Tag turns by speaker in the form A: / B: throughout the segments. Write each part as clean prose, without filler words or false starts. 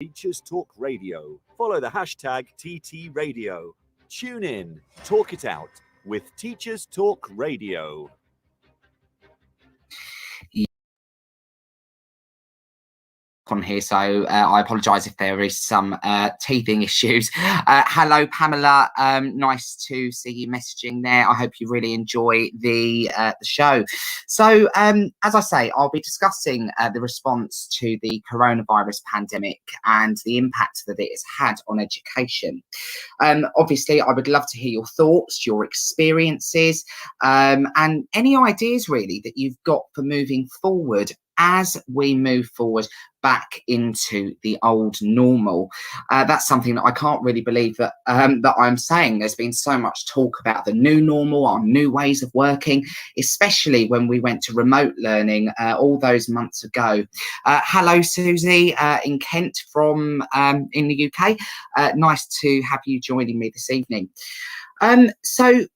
A: Teachers Talk Radio. Follow the hashtag TT Radio. Tune in, talk it out with Teachers Talk Radio.
B: On here, so I apologise if there is some teething issues. Hello, Pamela. Nice to see you messaging there. I hope you really enjoy the show. So, as I say, I'll be discussing the response to the coronavirus pandemic and the impact that it has had on education. Obviously, I would love to hear your thoughts, your experiences, and any ideas really that you've got for moving forward as we move forward back into the old normal. That's something that I can't really believe that I'm saying. There's been so much talk about the new normal, our new ways of working, especially when we went to remote learning all those months ago. Hello, Susie in Kent from in the UK. Nice to have you joining me this evening. So,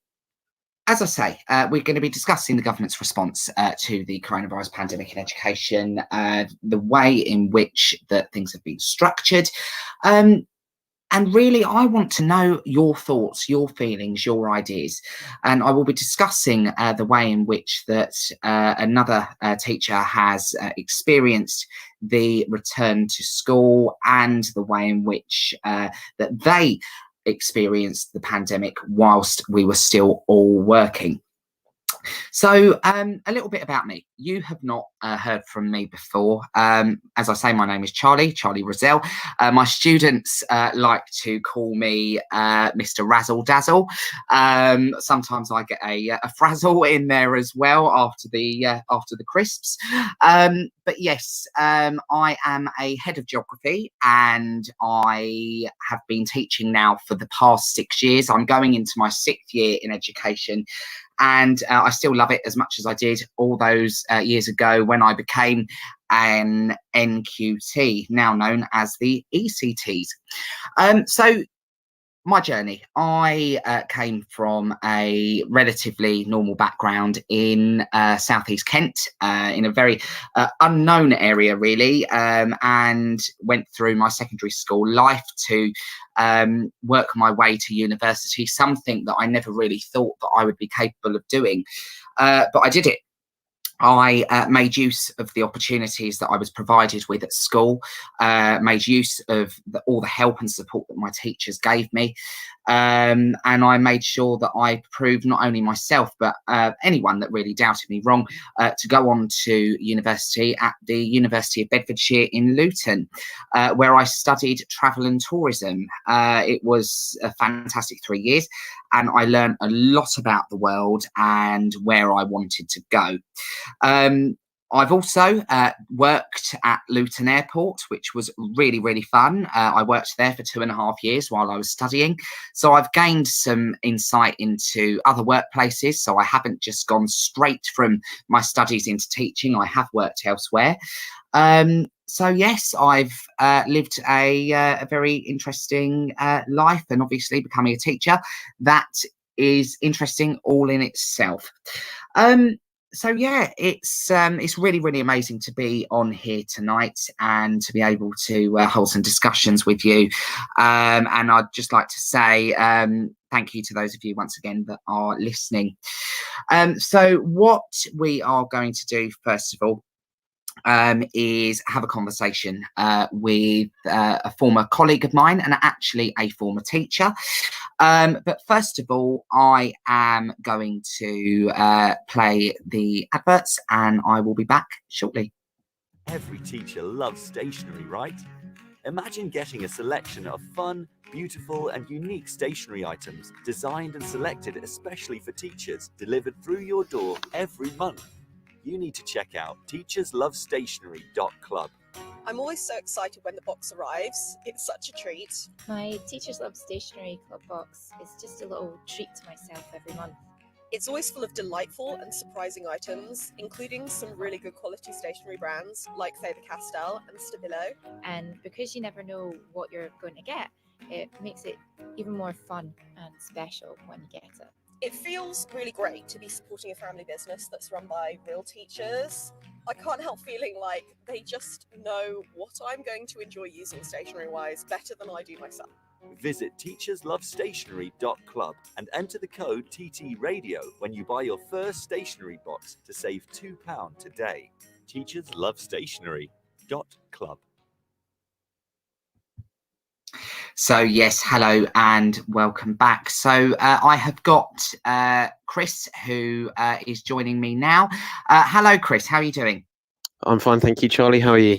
B: as I say, we're going to be discussing the government's response to the coronavirus pandemic in education, the way in which that things have been structured. And really, I want to know your thoughts, your feelings, your ideas. And I will be discussing the way in which that another teacher has experienced the return to school and the way in which that they experienced the pandemic whilst we were still all working. So a little bit about me. You have not heard from me before. As I say, my name is Charlie Rosell. My students like to call me Mr. Razzle Dazzle. Sometimes I get a frazzle in there as well after the crisps. But yes, I am a head of geography and I have been teaching now for the past 6 years. I'm going into my 6th year in education. And I still love it as much as I did all those years ago when I became an NQT, now known as the ECTs. So my journey, I came from a relatively normal background in southeast Kent, in a very unknown area really, and went through my secondary school life to work my way to university, something that I never really thought that I would be capable of doing, but I did it. I made use of the opportunities that I was provided with at school, made use of all the help and support that my teachers gave me, and I made sure that I proved not only myself but anyone that really doubted me wrong to go on to university at the University of Bedfordshire in Luton, where I studied travel and tourism. It was a fantastic 3 years, and I learned a lot about the world and where I wanted to go. I've also worked at Luton Airport, which was really, really fun. I worked there for 2.5 years while I was studying. So I've gained some insight into other workplaces. So I haven't just gone straight from my studies into teaching. I have worked elsewhere. So yes, I've lived a very interesting life, and obviously becoming a teacher, that is interesting all in itself. So yeah, it's really, really amazing to be on here tonight and to be able to hold some discussions with you. And I'd just like to say thank you to those of you once again that are listening. So what we are going to do first of all is have a conversation with a former colleague of mine and actually a former teacher. But first of all, I am going to play the adverts and I will be back shortly.
A: Every teacher loves stationery, right? Imagine getting a selection of fun, beautiful and unique stationery items designed and selected especially for teachers, delivered through your door every month. You need to check out teacherslovestationery.club.
C: I'm always so excited when the box arrives. It's such a treat.
D: My Teachers Love Stationery Club box is just a little treat to myself every month.
C: It's always full of delightful and surprising items, including some really good quality stationery brands like Faber-Castell and Stabilo.
D: And because you never know what you're going to get, it makes it even more fun and special when you get it.
C: It feels really great to be supporting a family business that's run by real teachers. I can't help feeling like they just know what I'm going to enjoy using stationery-wise better than I do myself.
A: Visit teacherslovestationery.club and enter the code TTRadio when you buy your first stationery box to save £2 today. teacherslovestationery.club.
B: So yes, hello and welcome back. So I have got Chris who is joining me now. Hello, Chris. How are you doing?
E: I'm fine, thank you, Charlie. How are you?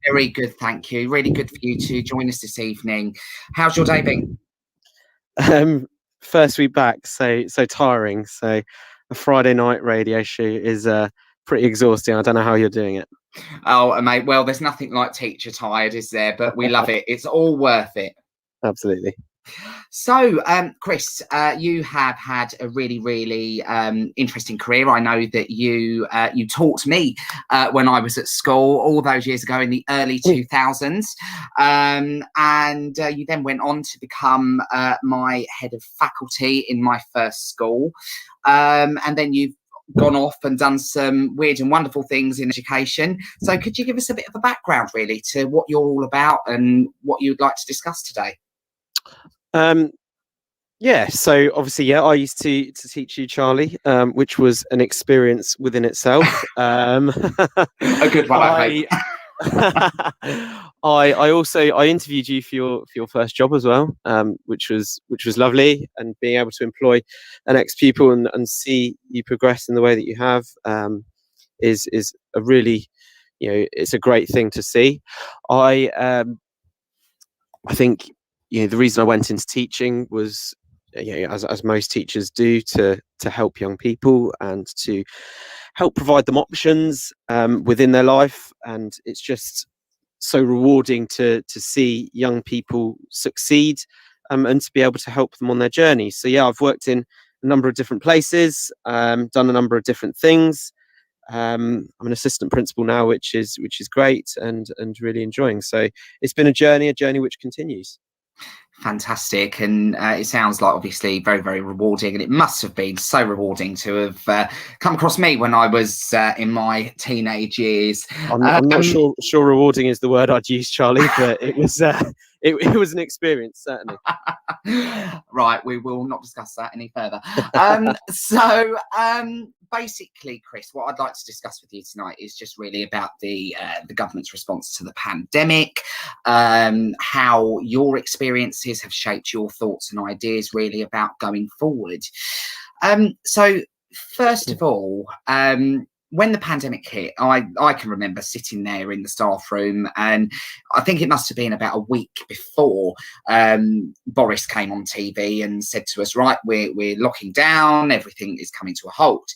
B: Very good, thank you. Really good for you to join us this evening. How's your day been?
E: First week back, so tiring. So a Friday night radio shoot is pretty exhausting. I don't know how you're doing it.
B: Oh, mate. Well, there's nothing like teacher tired, is there? But we love it. It's all worth it.
E: Absolutely.
B: So, Chris, you have had a really, really interesting career. I know that you taught me when I was at school all those years ago in the early 2000s, and you then went on to become my head of faculty in my first school, and then you've gone off and done some weird and wonderful things in education. So could you give us a bit of a background really to what you're all about and what you'd like to discuss today?
E: Yeah, so obviously, I used to teach you, Charlie, which was an experience within itself.
B: A good one, I
E: hope. I interviewed you for your first job as well, which was lovely, and being able to employ an ex-pupil and see you progress in the way that you have is a really, it's a great thing to see. I think the reason I went into teaching was, as most teachers do, to help young people and to help provide them options within their life. And it's just so rewarding to see young people succeed and to be able to help them on their journey. So I've worked in a number of different places, done a number of different things. I'm an assistant principal now, which is great and really enjoying. So it's been a journey which continues.
B: Fantastic. And it sounds like obviously very, very rewarding, and it must have been so rewarding to have come across me when I was in my teenage years.
E: I'm not sure rewarding is the word I'd use, Charlie, but it was it was an experience, certainly.
B: Right, we will not discuss that any further. Basically, Chris, what I'd like to discuss with you tonight is just really about the government's response to the pandemic, how your experiences have shaped your thoughts and ideas really about going forward. So first of all, when the pandemic hit, I can remember sitting there in the staff room, and I think it must have been about a week before Boris came on TV and said to us, right, we're locking down, everything is coming to a halt.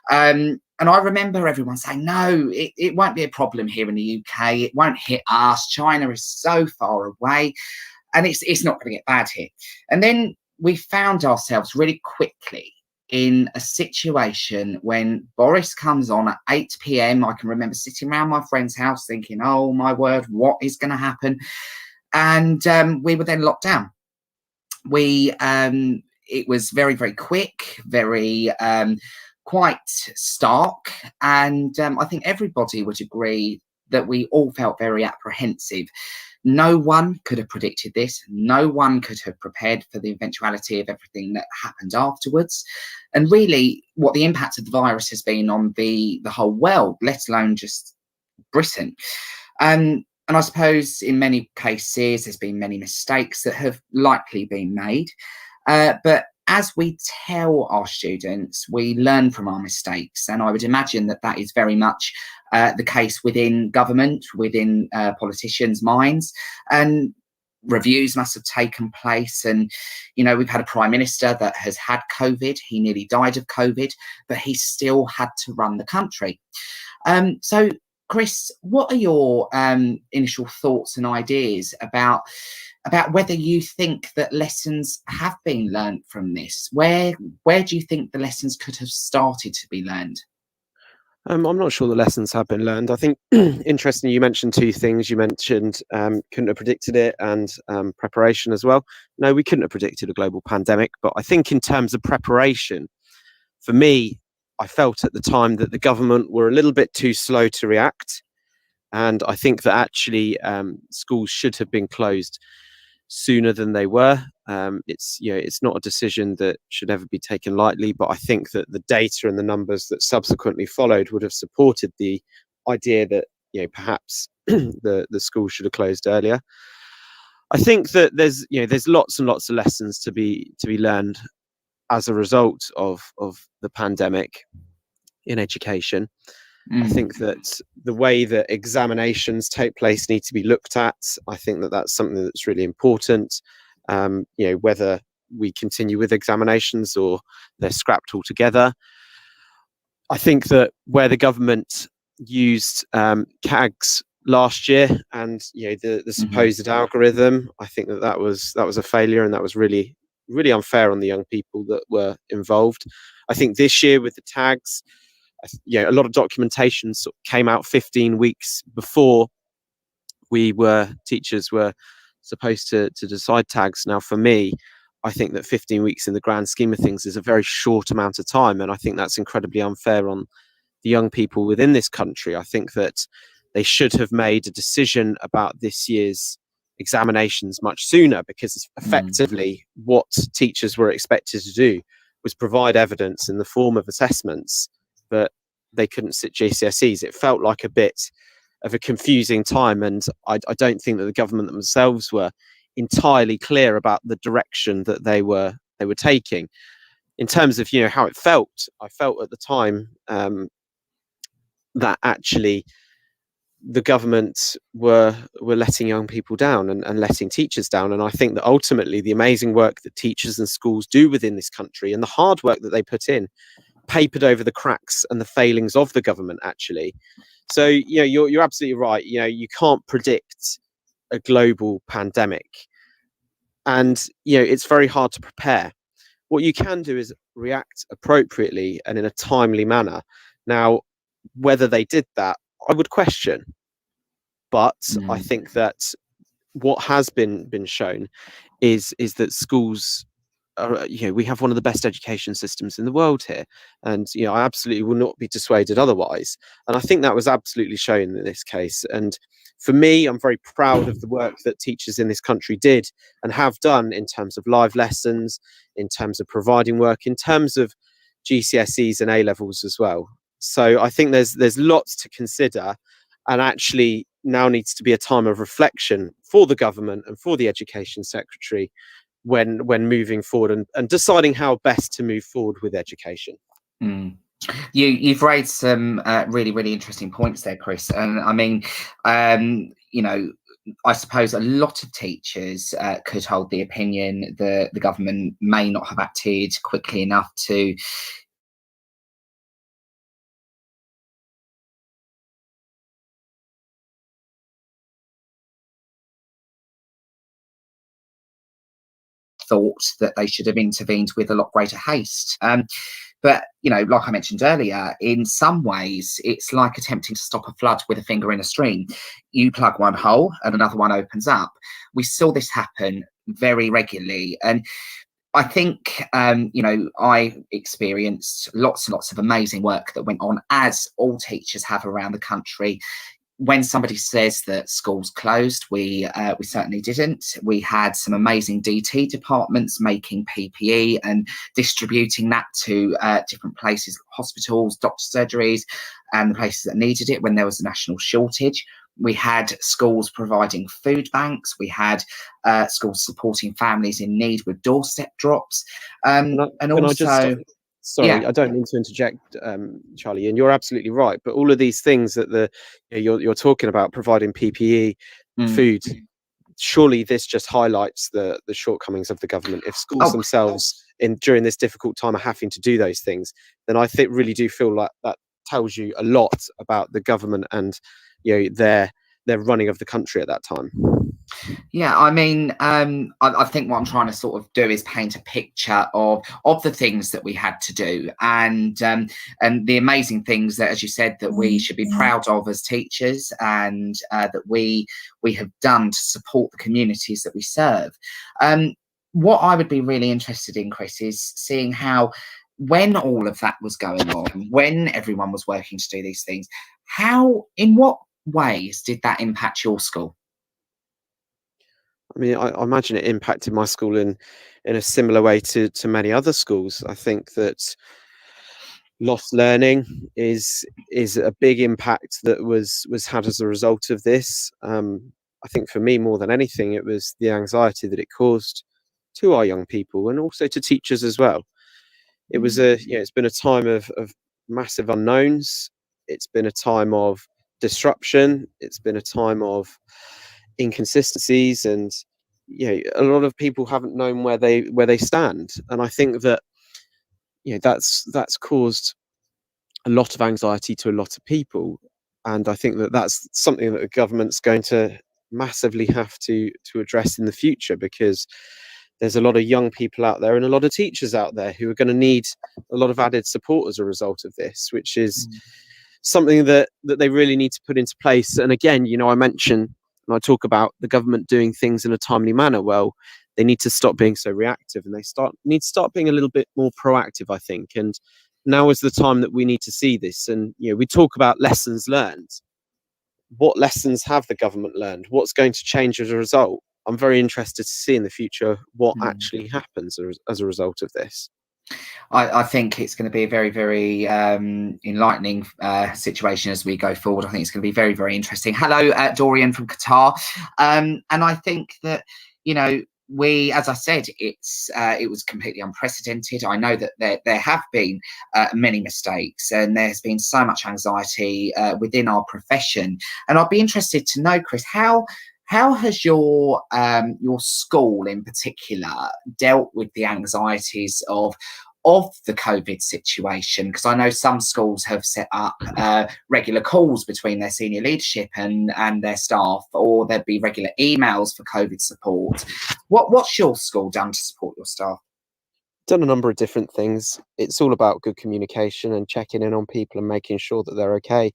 B: And I remember everyone saying, no, it won't be a problem here in the UK. It won't hit us. China is so far away, and it's not going to get bad here. And then we found ourselves really quickly in a situation when Boris comes on at 8 p.m. I can remember sitting around my friend's house thinking, oh my word, what is going to happen? And we were then locked down. It was very, very quick, very quite stark. And I think everybody would agree that we all felt very apprehensive. No one could have predicted this. No one could have prepared for the eventuality of everything that happened afterwards. And really, what the impact of the virus has been on the whole world, let alone just Britain. And I suppose in many cases, there's been many mistakes that have likely been made. But as we tell our students, we learn from our mistakes. And I would imagine that is very much the case within government, within politicians' minds. And reviews must have taken place. And, we've had a prime minister that has had COVID. He nearly died of COVID, but he still had to run the country. So, Chris, what are your initial thoughts and ideas about whether you think that lessons have been learned from this? Where do you think the lessons could have started to be learned?
E: I'm not sure the lessons have been learned. I think, interestingly, you mentioned two things. You mentioned couldn't have predicted it, and preparation as well. No, we couldn't have predicted a global pandemic. But I think in terms of preparation, for me, I felt at the time that the government were a little bit too slow to react. And I think that actually schools should have been closed sooner than they were. It's not a decision that should ever be taken lightly, but I think that the data and the numbers that subsequently followed would have supported the idea that perhaps the school should have closed earlier. I think that there's lots and lots of lessons to be learned as a result of the pandemic in education. I think that the way that examinations take place need to be looked at. I think that that's something that's really important. Whether we continue with examinations or they're scrapped altogether. I think that where the government used CAGs last year and the supposed algorithm, I think that was a failure, and that was really unfair on the young people that were involved. I think this year with the tags, a lot of documentation sort of came out 15 weeks before teachers were supposed to decide tags. Now, for me, I think that 15 weeks in the grand scheme of things is a very short amount of time, and I think that's incredibly unfair on the young people within this country. I think that they should have made a decision about this year's examinations much sooner, because effectively what teachers were expected to do was provide evidence in the form of assessments, but they couldn't sit GCSEs. It felt like a bit of a confusing time, and I don't think that the government themselves were entirely clear about the direction that they were taking. In terms of how it felt, I felt at the time that actually the government were letting young people down and letting teachers down. And I think that ultimately the amazing work that teachers and schools do within this country and the hard work that they put in papered over the cracks and the failings of the government, actually. So you're absolutely right. You can't predict a global pandemic, and it's very hard to prepare. What you can do is react appropriately and in a timely manner. Now, whether they did that, I would question, but I think that what has been shown is that schools are, we have one of the best education systems in the world here, and I absolutely will not be dissuaded otherwise. And I think that was absolutely shown in this case. And for me, I'm very proud of the work that teachers in this country did and have done in terms of live lessons, in terms of providing work, in terms of GCSEs and A levels as well. So I think there's lots to consider, and actually now needs to be a time of reflection for the government and for the Education Secretary when moving forward and deciding how best to move forward with education.
B: You've raised some really, really interesting points there, Chris. And I mean, I suppose a lot of teachers could hold the opinion that the government may not have acted quickly enough to thought that they should have intervened with a lot greater haste. But, like I mentioned earlier, in some ways, it's like attempting to stop a flood with a finger in a stream. You plug one hole and another one opens up. We saw this happen very regularly. And I think, I experienced lots and lots of amazing work that went on, as all teachers have around the country. When somebody says that schools closed, we certainly didn't. We had some amazing DT departments making PPE and distributing that to different places, hospitals, doctor surgeries, and the places that needed it when there was a national shortage. We had schools providing food banks. We had schools supporting families in need with doorstep drops.
E: Sorry, I don't mean to interject, Charlie, and you're absolutely right. But all of these things that you're talking about, providing PPE, food, surely this just highlights the shortcomings of the government. If schools themselves, during this difficult time, are having to do those things, then I really do feel like that tells you a lot about the government and their running of the country at that time.
B: Yeah, I mean, I think what I'm trying to sort of do is paint a picture of the things that we had to do, and the amazing things that, as you said, that we should be proud of as teachers, and that we have done to support the communities that we serve. What I would be really interested in, Chris, is seeing how when all of that was going on, when everyone was working to do these things, in what ways did that impact your school?
E: I mean, I imagine it impacted my school in a similar way to many other schools. I think that lost learning is a big impact that was had as a result of this. I think for me, more than anything, it was the anxiety that it caused to our young people and also to teachers as well. It was it's been a time of massive unknowns. It's been a time of disruption. It's been a time of inconsistencies, and a lot of people haven't known where they stand. And I think that that's caused a lot of anxiety to a lot of people. And I think that that's something that the government's going to massively have to address in the future, because there's a lot of young people out there and a lot of teachers out there who are going to need a lot of added support as a result of this, which is something that they really need to put into place. And again, I mention and I talk about the government doing things in a timely manner. Well, they need to stop being so reactive, and they need to start being a little bit more proactive, I think. And now is the time that we need to see this. And we talk about lessons learned. What lessons have the government learned? What's going to change as a result? I'm very interested to see in the future what actually happens as a result of this.
B: I think it's going to be a very, very enlightening situation as we go forward. I think it's going to be very, very interesting. Hello, Dorian from Qatar. And I think that, as I said, it was completely unprecedented. I know that there have been many mistakes, and there's been so much anxiety within our profession. And I'd be interested to know, Chris, how has your school in particular dealt with the anxieties of the COVID situation? Because I know some schools have set up regular calls between their senior leadership and their staff, or there'd be regular emails for COVID support. What's your school done to support your staff?
E: Done a number of different things. It's all about good communication and checking in on people and making sure that they're okay.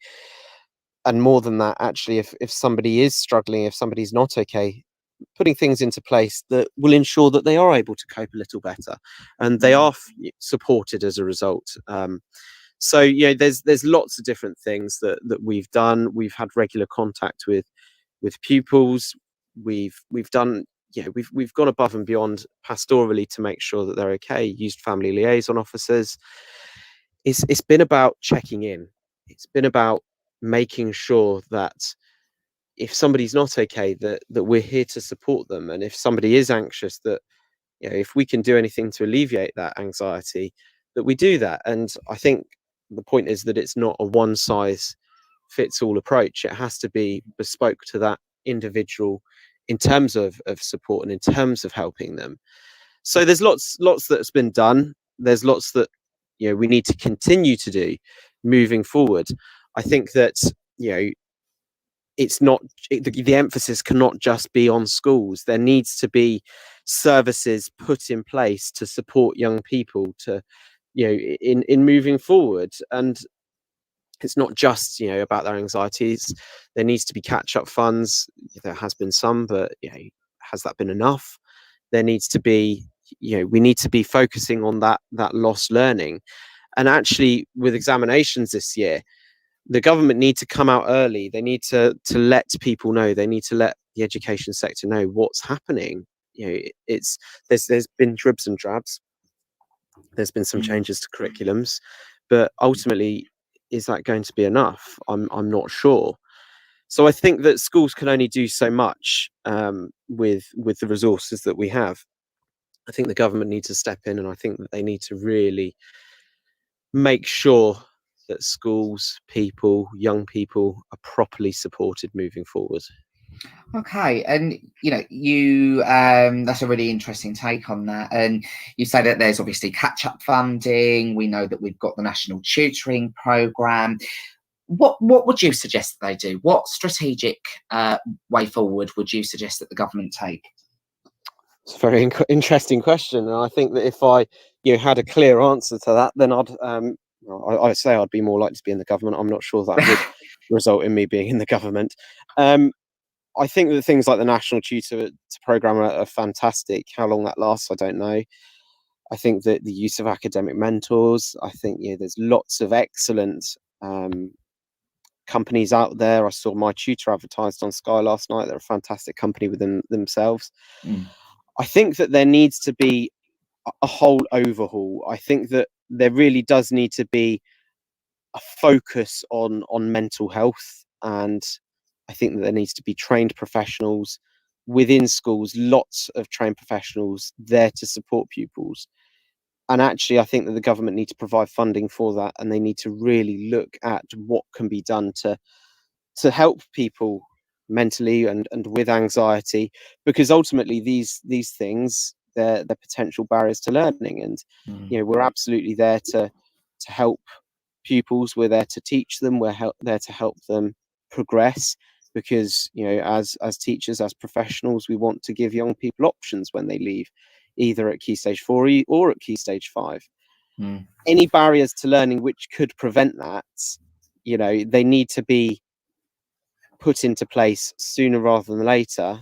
E: And more than that, actually, if somebody is struggling, if somebody's not okay, putting things into place that will ensure that they are able to cope a little better, and they are supported as a result. So there's lots of different things that we've done. We've had regular contact with pupils. We've done we've gone above and beyond pastorally to make sure that they're okay. Used family liaison officers. It's been about checking in. It's been about making sure that if somebody's not okay, that we're here to support them. And if somebody is anxious, that if we can do anything to alleviate that anxiety, that we do that. And I think the point is that it's not a one size fits all approach. It has to be bespoke to that individual in terms of support and in terms of helping them. So there's lots that's been done. There's lots that we need to continue to do moving forward. I think that it's not the emphasis cannot just be on schools. There needs to be services put in place to support young people to in moving forward. And it's not just about their anxieties. There needs to be catch-up funds. There has been some, but has that been enough? There needs to be we need to be focusing on that lost learning. And actually, with examinations this year, the government need to come out early. They need to let people know. They need to let the education sector know what's happening. There's been dribs and drabs. There's been some changes to curriculums, but ultimately, is that going to be enough? I'm not sure. So I think that schools can only do so much with the resources that we have. I think the government needs to step in, and I think that they need to really make sure that schools, young people are properly supported moving forward.
B: Okay, and that's a really interesting take on that. And you say that there's obviously catch-up funding. We know that we've got the National Tutoring Programme. What would you suggest that they do? What strategic way forward would you suggest that the government take?
E: It's a very interesting question, and I think that if I had a clear answer to that, then I say I'd be more likely to be in the government. I'm not sure that would result in me being in the government. I think that things like the National Tutor Programme are fantastic. How long that lasts, I don't know. I think that the use of academic mentors, I think, there's lots of excellent companies out there. I saw My Tutor advertised on Sky last night. They're a fantastic company within themselves. I think that there needs to be a whole overhaul. I think that there really does need to be a focus on mental health, and I think that there needs to be trained professionals within schools, lots of trained professionals there to support pupils. And actually, I think that the government need to provide funding for that, and they need to really look at what can be done to help people mentally and with anxiety, because ultimately these things, they're potential barriers to learning. And we're absolutely there to help pupils. We're there to teach them. We're there to help them progress, because as teachers, as professionals, we want to give young people options when they leave, either at Key Stage 4 or at Key Stage 5. Any barriers to learning which could prevent that, they need to be put into place sooner rather than later,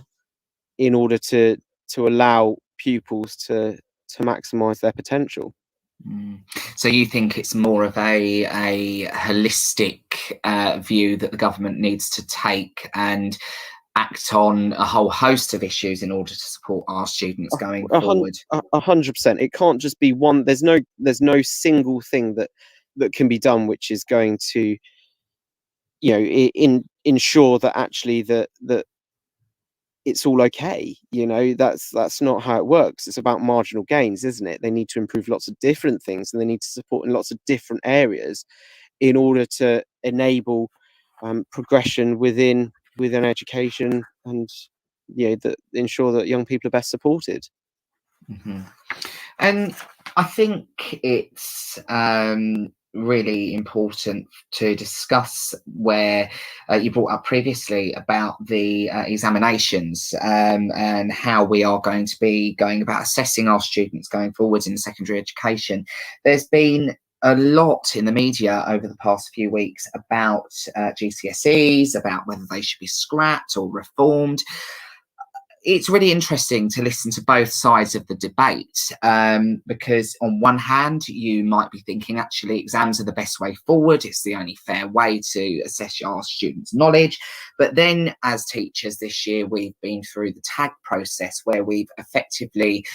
E: in order to allow pupils to maximize their potential.
B: So you think it's more of a holistic view that the government needs to take and act on a whole host of issues in order to support our students going forward?
E: 100%. It can't just be one. There's no single thing that can be done which is going to ensure that actually that it's all okay. That's not how it works. It's about marginal gains, isn't it? They need to improve lots of different things, and they need to support in lots of different areas in order to enable progression within education, and that ensure that young people are best supported.
B: And I think it's really important to discuss where you brought up previously about the examinations, and how we are going to be going about assessing our students going forward in secondary education. There's been a lot in the media over the past few weeks about GCSEs, about whether they should be scrapped or reformed. It's really interesting to listen to both sides of the debate, because on one hand, you might be thinking, actually, exams are the best way forward. It's the only fair way to assess our students' knowledge. But then as teachers this year, we've been through the tag process, where we've effectively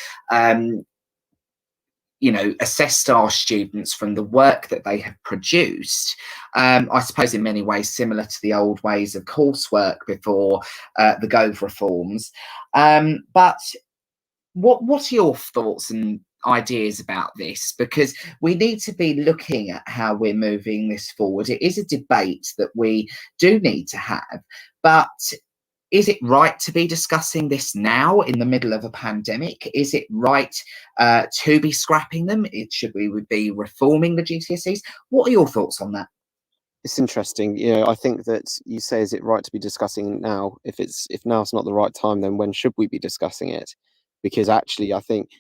B: assessed our students from the work that they have produced. I suppose in many ways similar to the old ways of coursework before the Gove reforms. But what are your thoughts and ideas about this? Because we need to be looking at how we're moving this forward. It is a debate that we do need to have, but is it right to be discussing this now in the middle of a pandemic? Is it right to be scrapping them? Should we be reforming the GCSEs? What are your thoughts on that?
E: It's interesting. I think that you say, is it right to be discussing it now? If now's not the right time, then when should we be discussing it? Because actually, I think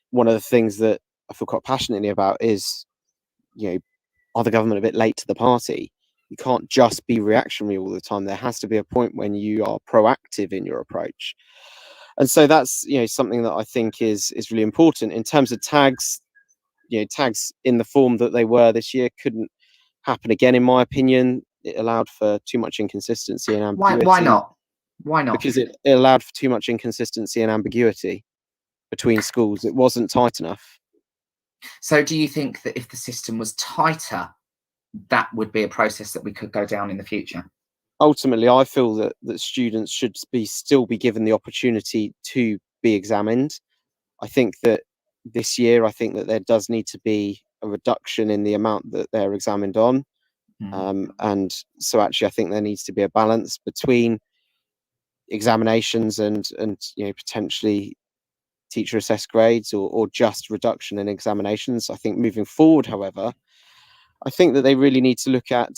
E: one of the things that I feel quite passionately about is, are the government a bit late to the party? You can't just be reactionary all the time. There has to be a point when you are proactive in your approach. And so that's, something that I think is really important. In terms of tags, tags in the form that they were this year couldn't happen again, in my opinion. It allowed for too much inconsistency and ambiguity.
B: Why not?
E: Because it allowed for too much inconsistency and ambiguity between schools. It wasn't tight enough.
B: So do you think that if the system was tighter, that would be a process that we could go down in the future?
E: Ultimately, I feel that students should still be given the opportunity to be examined. I think that this year, there does need to be a reduction in the amount that they're examined on. And so actually, I think there needs to be a balance between examinations and potentially teacher assessed grades, or just reduction in examinations. I think moving forward, however, I think that they really need to look at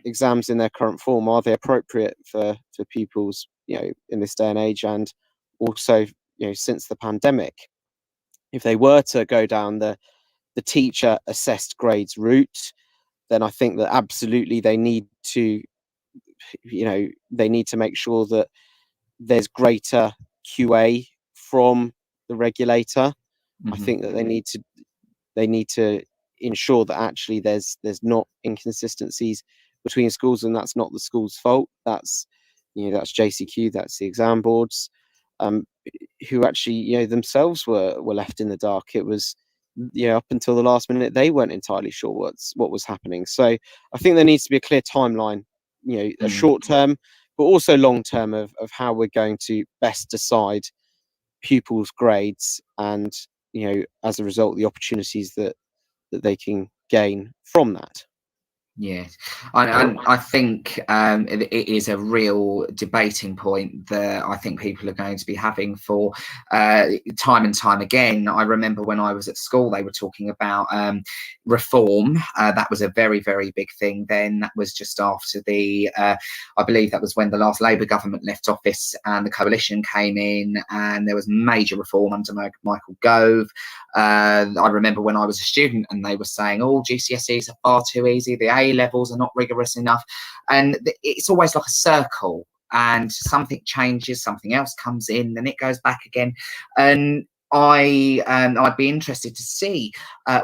E: exams in their current form. Are they appropriate for pupils, in this day and age? And also, since the pandemic, if they were to go down the teacher assessed grades route, then I think that absolutely they need to make sure that there's greater QA from the regulator. I think that they need to ensure that actually there's not inconsistencies between schools, and that's not the school's fault. That's that's JCQ, that's the exam boards, who actually themselves were left in the dark. It was up until the last minute they weren't entirely sure what was happening. So I think there needs to be a clear timeline, a short term but also long term of how we're going to best decide pupils' grades and as a result the opportunities that they can gain from that.
B: Yes, I think it is a real debating point that I think people are going to be having for time and time again. I remember when I was at school, they were talking about reform. That was a very, very big thing then. That was just after I believe that was when the last Labour government left office and the coalition came in, and there was major reform under Michael Gove. I remember when I was a student and they were saying, GCSEs are far too easy, the A levels are not rigorous enough, and it's always like a circle, and something changes, something else comes in, then it goes back again. And I'd be interested to see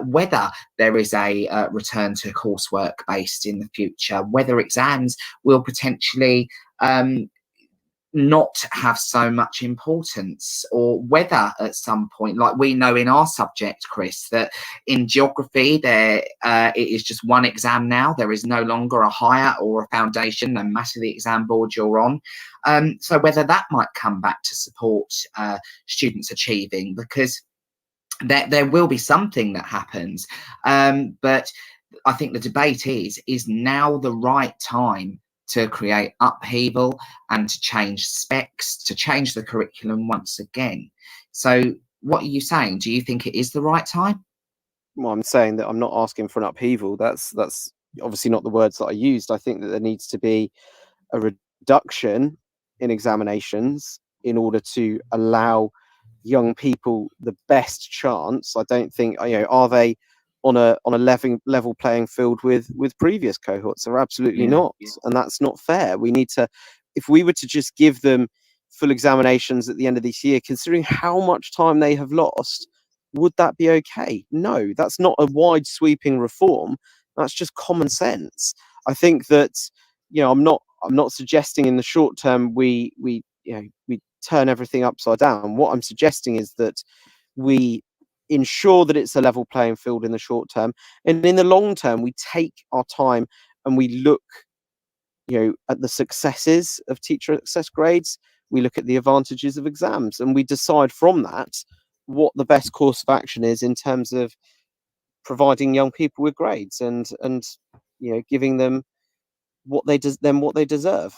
B: whether there is a return to coursework based in the future, whether exams will potentially not have so much importance, or whether at some point, like we know in our subject, Chris, that in geography it is just one exam now. There is no longer a higher or a foundation, no matter the exam board you're on. So whether that might come back to support students achieving, because there will be something that happens. But I think the debate is now the right time to create upheaval and to change specs, to change the curriculum once again. So what are you saying? Do you think it is the right time?
E: Well, I'm saying that I'm not asking for an upheaval. That's obviously not the words that I used. I think that there needs to be a reduction in examinations in order to allow young people the best chance. I don't think, are they on a level playing field with previous cohorts? They're absolutely not, and that's not fair. We need to, if we were to just give them full examinations at the end of this year, considering how much time they have lost, would that be okay? No, that's not a wide sweeping reform. That's just common sense. I think that I'm not suggesting in the short term we turn everything upside down. What I'm suggesting is that we ensure that it's a level playing field in the short term, and in the long term we take our time and we look at the successes of teacher success grades, we look at the advantages of exams, and we decide from that what the best course of action is in terms of providing young people with grades and giving them what they deserve.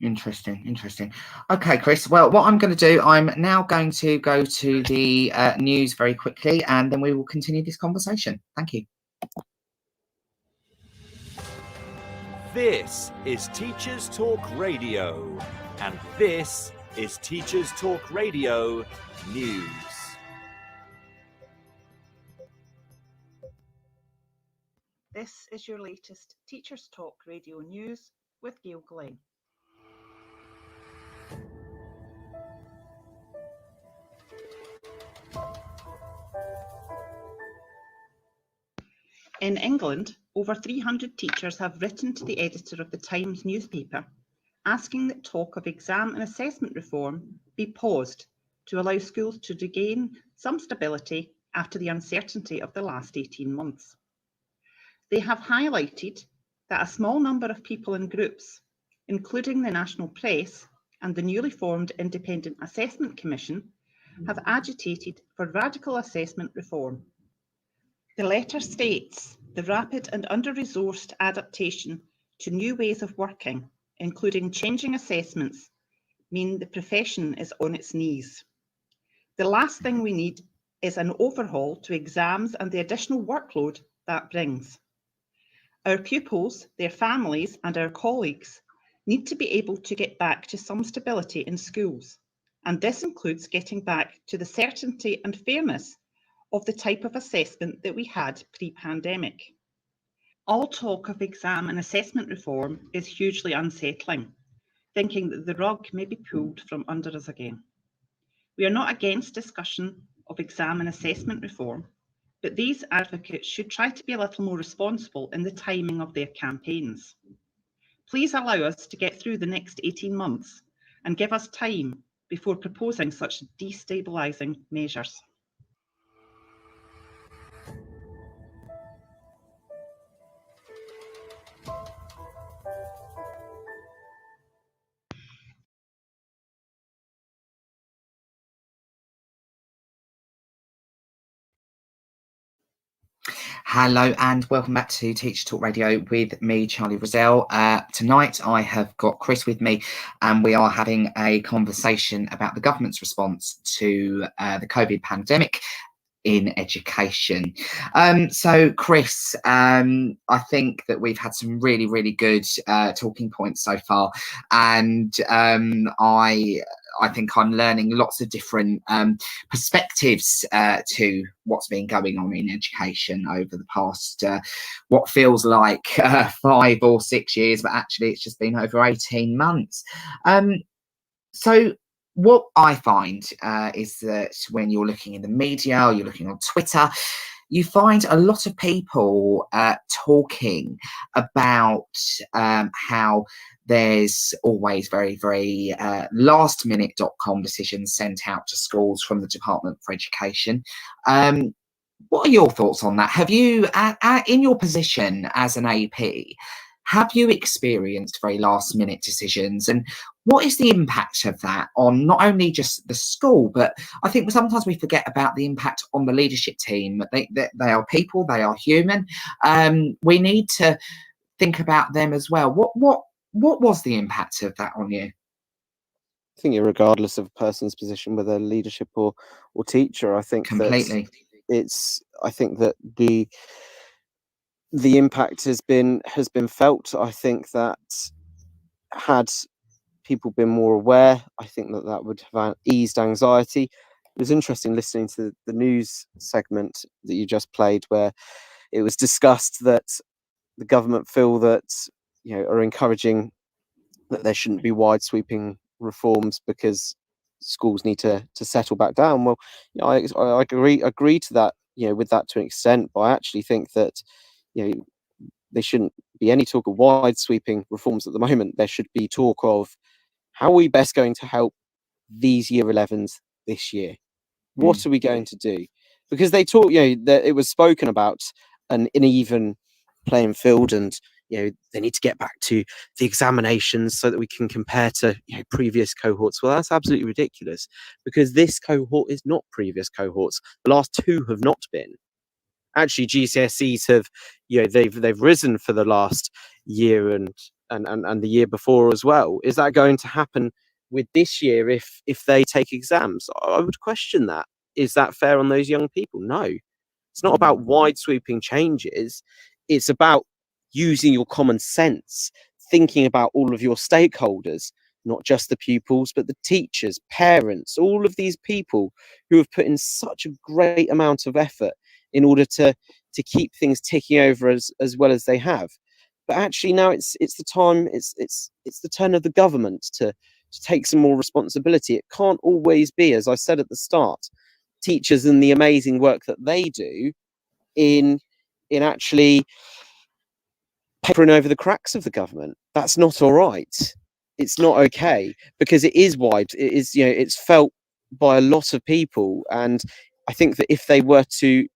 B: Interesting. Okay, Chris. Well, what I'm going to do, I'm now going to go to the news very quickly, and then we will continue this conversation. Thank you.
A: This is Teachers Talk Radio, and this is Teachers Talk Radio News.
F: This is your latest Teachers Talk Radio News with Gail Glenn. In England, over 300 teachers have written to the editor of the Times newspaper asking that talk of exam and assessment reform be paused to allow schools to regain some stability after the uncertainty of the last 18 months. They have highlighted that a small number of people and groups, including the national press and the newly formed Independent Assessment Commission, have agitated for radical assessment reform. The letter states the rapid and under-resourced adaptation to new ways of working, including changing assessments, mean the profession is on its knees. The last thing we need is an overhaul to exams and the additional workload that brings. Our pupils, their families, and our colleagues need to be able to get back to some stability in schools, and this includes getting back to the certainty and fairness of the type of assessment that we had pre-pandemic. All talk of exam and assessment reform is hugely unsettling, thinking that the rug may be pulled from under us again. We are not against discussion of exam and assessment reform, but these advocates should try to be a little more responsible in the timing of their campaigns. Please allow us to get through the next 18 months and give us time before proposing such destabilising measures.
B: Hello and welcome back to Teacher Talk Radio with me, Charlie Rozelle. Tonight I have got Chris with me and we are having a conversation about the government's response to the COVID pandemic in education. So Chris, I think that we've had some really, really good talking points so far, and I think I'm learning lots of different perspectives to what's been going on in education over the past what feels like 5 or 6 years, but actually it's just been over 18 months. So what I find is that when you're looking in the media or you're looking on Twitter, you find a lot of people talking about how there's always very, very last-minute.com decisions sent out to schools from the Department for Education. What are your thoughts on that? Have you, in your position as an AP, have you experienced very last-minute decisions, and what is the impact of that on not only just the school, but I think sometimes we forget about the impact on the leadership team. They are people, they are human. We need to think about them as well. What was the impact of that on you?
E: I think regardless of a person's position, whether leadership or teacher, I think
B: Completely.
E: I think that the impact has been felt. I think that had people been more aware, I think that would have eased anxiety. It was interesting listening to the news segment that you just played, where it was discussed that the government feel that, are encouraging that there shouldn't be wide sweeping reforms because schools need to settle back down. Well, I agree to that, with that to an extent, but I actually think that, there shouldn't be any talk of wide sweeping reforms at the moment. There should be talk of how are we best going to help these year 11s this year? What are we going to do? Because they talk, that it was spoken about an uneven playing field, and they need to get back to the examinations so that we can compare to previous cohorts. Well, that's absolutely ridiculous, because this cohort is not previous cohorts. The last 2 have not been. Actually, GCSEs have, they've risen for the last year and the year before as well. Is that going to happen with this year if they take exams? I would question that. Is that fair on those young people? No. It's not about wide sweeping changes. It's about using your common sense, thinking about all of your stakeholders, not just the pupils, but the teachers, parents, all of these people who have put in such a great amount of effort in order to keep things ticking over as well as they have. But actually now it's the time, it's the turn of the government to take some more responsibility. It can't always be, as I said at the start, teachers and the amazing work that they do in actually papering over the cracks of the government. That's not all right. It's not okay, because it is wide. It is, it's felt by a lot of people, and I think that if they were to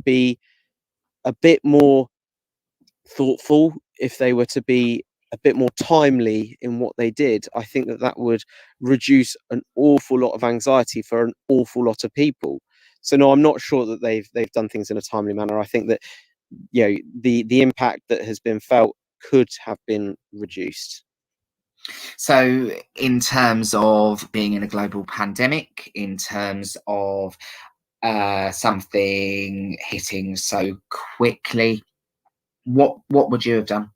E: be a bit more thoughtful, if they were to be a bit more timely in what they did, I think that would reduce an awful lot of anxiety for an awful lot of people. So no, I'm not sure that they've done things in a timely manner. I think that the impact that has been felt could have been reduced.
B: So in terms of being in a global pandemic, in terms of something hitting so quickly, what would you have done?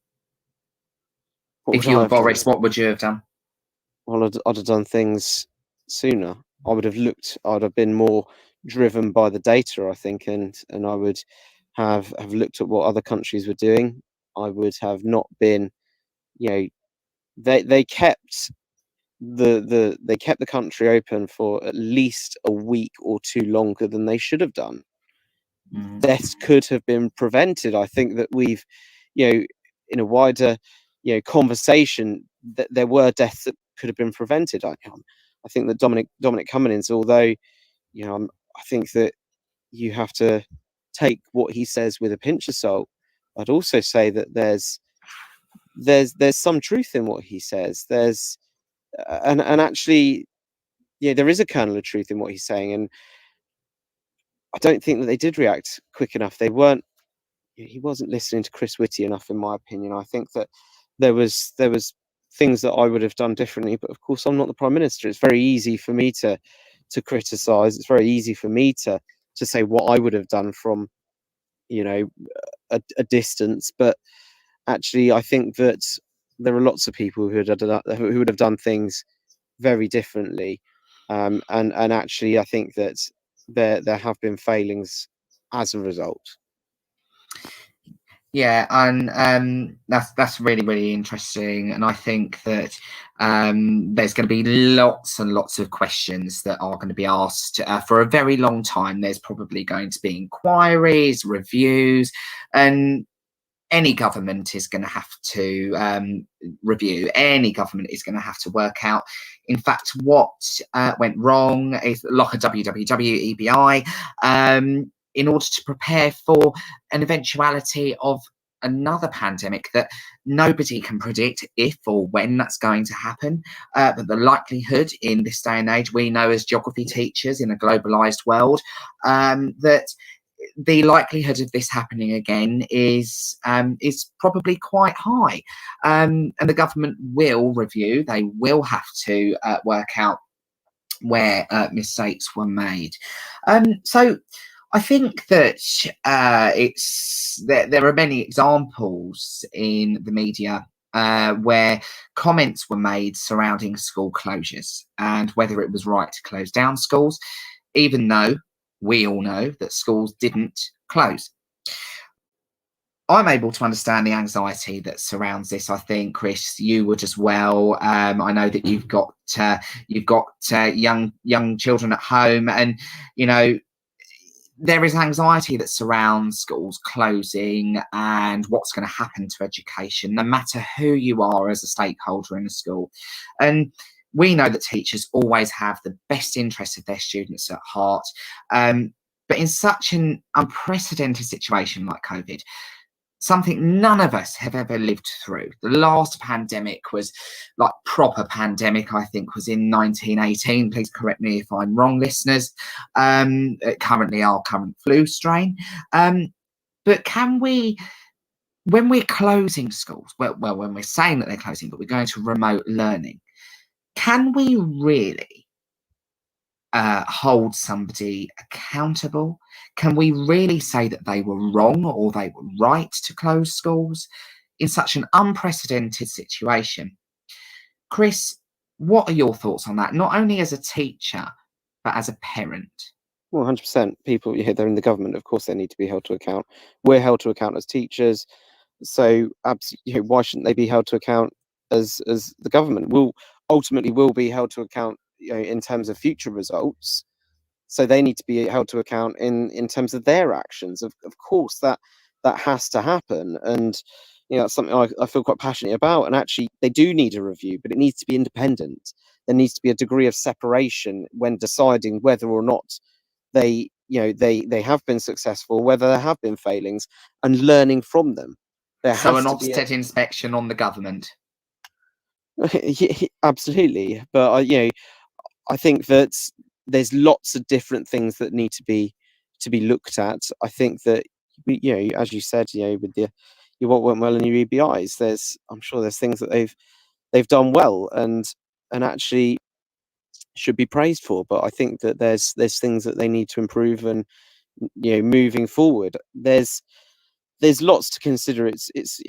B: If you were Boris, what would you have done?
E: Well, I'd have done things sooner. I'd have been more driven by the data, I think, and I would have looked at what other countries were doing. I would have not been, they kept they kept the country open for at least a week or two longer than they should have done. Deaths could have been prevented. I think that we've, in a wider, conversation, that there were deaths that could have been prevented. I think that Dominic Cummings, although, I think that you have to take what he says with a pinch of salt. I'd also say that there's some truth in what he says. There's and actually, there is a kernel of truth in what he's saying, and I don't think that they did react quick enough. He wasn't listening to Chris Whitty enough, in my opinion. I think that there was things that I would have done differently, but of course I'm not the Prime Minister. It's very easy for me to criticise. It's very easy for me to say what I would have done from a distance. But actually, I think that there are lots of people who would have done things very differently, and actually, I think that there have been failings as a result.
B: Yeah, and that's really, really interesting. And I think that there's going to be lots and lots of questions that are going to be asked for a very long time. There's probably going to be inquiries, reviews, and any government is going to have to review. Any government is going to have to work out, in fact, what went wrong, is like a WWW, EBI, in order to prepare for an eventuality of another pandemic that nobody can predict if or when that's going to happen. But the likelihood in this day and age, we know as geography teachers in a globalized world, that the likelihood of this happening again is probably quite high. And the government will review, they will have to work out where mistakes were made. So I think that there are many examples in the media where comments were made surrounding school closures and whether it was right to close down schools, even though we all know that schools didn't close. I'm able to understand the anxiety that surrounds this. I think, Chris, you would as well. I know that you've got young children at home, and there is anxiety that surrounds schools closing and what's going to happen to education, no matter who you are as a stakeholder in a school. And we know that teachers always have the best interests of their students at heart. But in such an unprecedented situation like COVID, something none of us have ever lived through. The last pandemic was like proper pandemic, I think, was in 1918. Please correct me if I'm wrong, listeners. Currently our current flu strain. But can we, when we're closing schools, well, when we're saying that they're closing, but we're going to remote learning, can we really hold somebody accountable? Can we really say that they were wrong or they were right to close schools in such an unprecedented situation? Chris, what are your thoughts on that? Not only as a teacher, but as a parent.
E: Well, 100%. People, they're in the government. Of course, they need to be held to account. We're held to account as teachers. So, absolutely, why shouldn't they be held to account as the government will be held to account, in terms of future results? So they need to be held to account in terms of their actions. Of course, that has to happen, and that's something I feel quite passionate about. And actually, they do need a review, but it needs to be independent. There needs to be a degree of separation when deciding whether or not they have been successful, whether there have been failings, and learning from them.
B: So an Ofsted inspection on the government.
E: Absolutely, but I think that there's lots of different things that need to be looked at. I think that as you said, with what went well in your EBIs, I'm sure there's things that they've done well and actually should be praised for. But I think that there's things that they need to improve, and moving forward, there's lots to consider. It's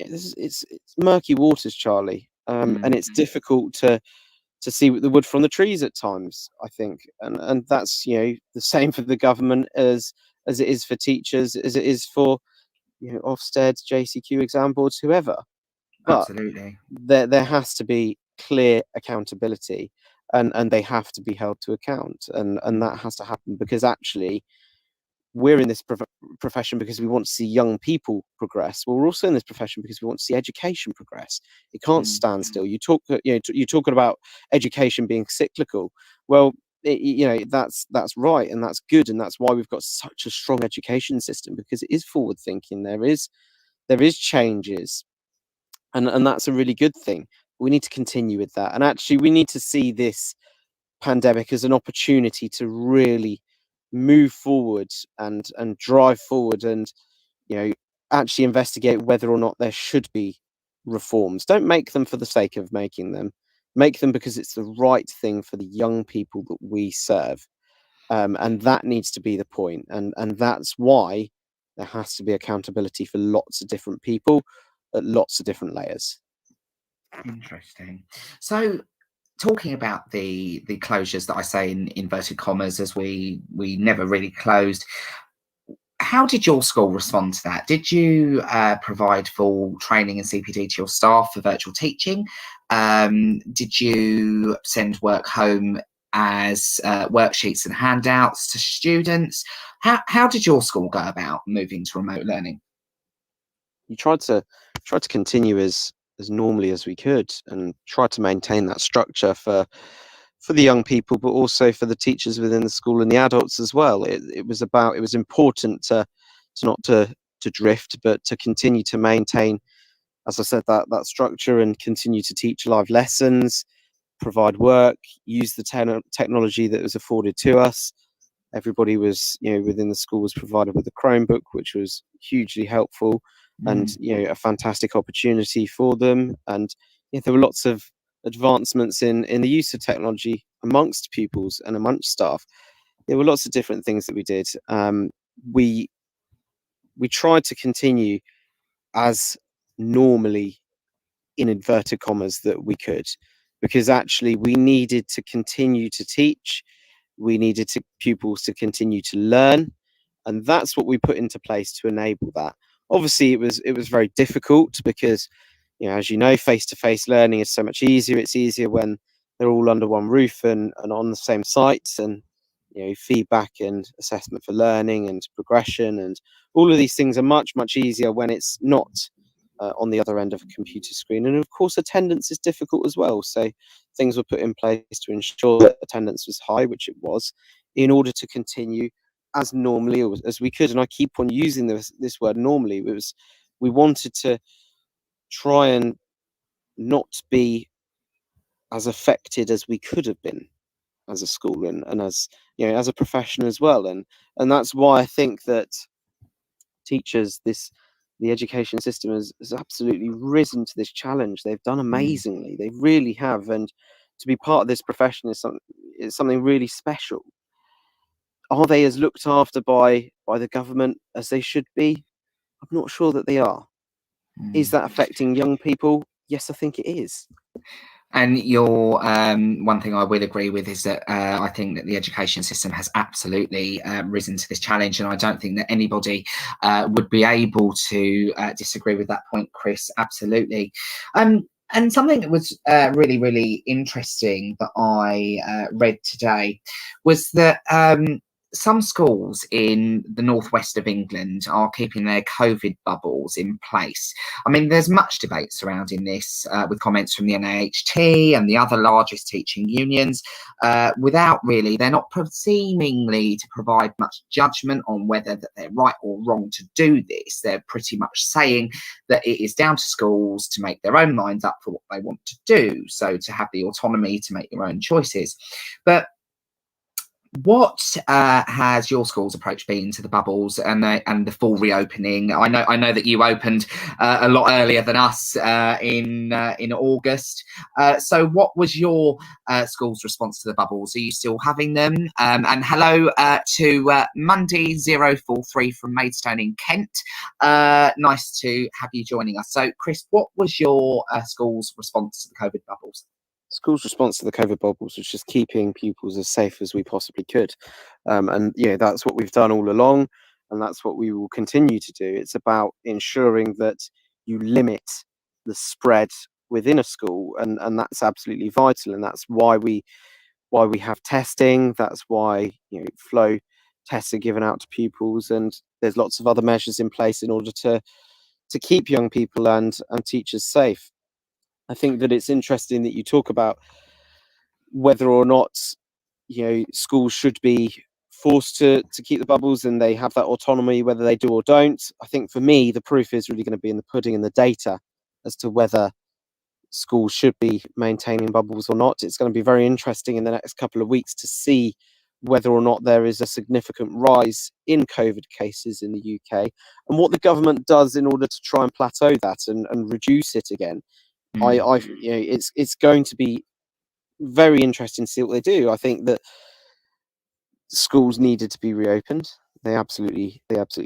E: murky waters, Charlie, and it's difficult to see the wood from the trees at times, I think, and that's the same for the government as it is for teachers, as it is for Ofsted, JCQ exam boards, whoever. But
B: absolutely,
E: there has to be clear accountability, and they have to be held to account, and that has to happen, because actually we're in this profession because we want to see young people progress. Well, we're also in this profession because we want to see education progress. It can't stand still. You talk, you're talking about education being cyclical. Well, that's right, and that's good, and that's why we've got such a strong education system, because it is forward thinking. There is changes, and that's a really good thing. We need to continue with that, and actually we need to see this pandemic as an opportunity to really move forward and drive forward, and actually investigate whether or not there should be reforms. Don't make them for the sake of making them. Make them because it's the right thing for the young people that we serve, and that needs to be the point. And that's why there has to be accountability for lots of different people at lots of different layers.
B: Interesting. So, talking about the closures that I say in inverted commas, as we never really closed, how did your school respond to that? Did you provide full training and CPD to your staff for virtual teaching? Did you send work home as worksheets and handouts to students? How did your school go about moving to remote learning?
E: You tried to continue as normally as we could, and try to maintain that structure for the young people, but also for the teachers within the school and the adults as well. It was important to not to drift, but to continue to maintain, as I said, that structure, and continue to teach live lessons, provide work, use the technology that was afforded to us. Everybody was, within the school was provided with a Chromebook, which was hugely helpful, and a fantastic opportunity for them. And there were lots of advancements in the use of technology amongst pupils and amongst staff. There were lots of different things that we did. We tried to continue as normally, in inverted commas, that we could, because actually we needed to continue to teach. We needed pupils to continue to learn, and that's what we put into place to enable that. Obviously, it was very difficult, because as you know, face-to-face learning is so much easier. It's easier when they're all under one roof and on the same sites, and feedback and assessment for learning and progression, and all of these things are much easier when it's not on the other end of a computer screen. And of course, attendance is difficult as well. So things were put in place to ensure that attendance was high, which it was, in order to continue as normally as we could. And I keep on using this word normally. We wanted to try and not be as affected as we could have been as a school, and as as a profession as well. And that's why I think that teachers, the education system has absolutely risen to this challenge. They've done amazingly. They really have. And to be part of this profession is something really special. Are they as looked after by the government as they should be? I'm not sure that they are. Is that affecting young people? Yes, I think it is.
B: And your one thing I will agree with is that I think that the education system has absolutely risen to this challenge, and I don't think that anybody would be able to disagree with that point, Chris. Absolutely. And something that was really, really interesting that I read today was that some schools in the northwest of England are keeping their COVID bubbles in place. I mean, there's much debate surrounding this, with comments from the NAHT and the other largest teaching unions, they're not seemingly to provide much judgment on whether that they're right or wrong to do this. They're pretty much saying that it is down to schools to make their own minds up for what they want to do, so to have the autonomy to make your own choices. But what has your school's approach been to the bubbles and the full reopening? I know that you opened a lot earlier than us in August. So what was your school's response to the bubbles? Are you still having them? And hello to Monday 043 from Maidstone in Kent. Nice to have you joining us. So, Chris, what was your school's response to the COVID bubbles?
E: School's response to the COVID bubbles was just keeping pupils as safe as we possibly could. And that's what we've done all along, and that's what we will continue to do. It's about ensuring that you limit the spread within a school, and that's absolutely vital. And that's why we why we have testing. That's why, you know, flow tests are given out to pupils, and there's lots of other measures in place in order to keep young people and teachers safe. I think that it's interesting that you talk about whether or not, you know, schools should be forced to keep the bubbles and they have that autonomy, whether they do or don't. I think for me, the proof is really going to be in the pudding and the data as to whether schools should be maintaining bubbles or not. It's going to be very interesting in the next couple of weeks to see whether or not there is a significant rise in COVID cases in the UK, and what the government does in order to try and plateau that and reduce it again. You know, it's going to be very interesting to see what they do. I think that schools needed to be reopened. They absolutely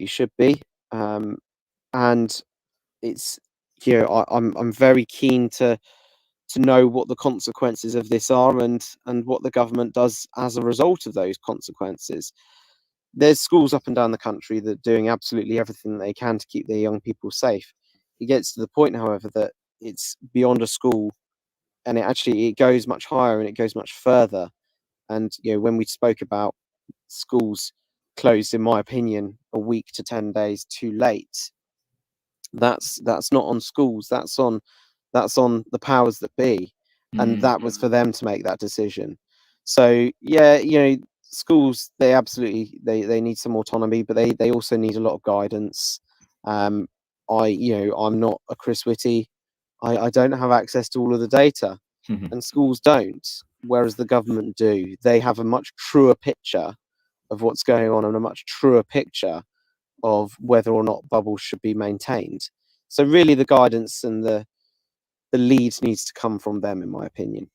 E: should be. And it's, you know, I'm very keen to know what the consequences of this are and what the government does as a result of those consequences. There's schools up and down the country that are doing absolutely everything they can to keep their young people safe. It gets to the point, however, that it's beyond a school, and it goes much higher and it goes much further. And, you know, when we spoke about schools closed, in my opinion, a week to 10 days too late, that's not on schools, that's on the powers that be, and that was for them to make that decision. So yeah, you know, schools, they absolutely they need some autonomy, but they also need a lot of guidance. I'm not a Chris Whitty. I don't have access to all of the data, and schools don't, whereas the government do. They have a much truer picture of what's going on and a much truer picture of whether or not bubbles should be maintained. So really the guidance and the lead needs to come from them, in my opinion.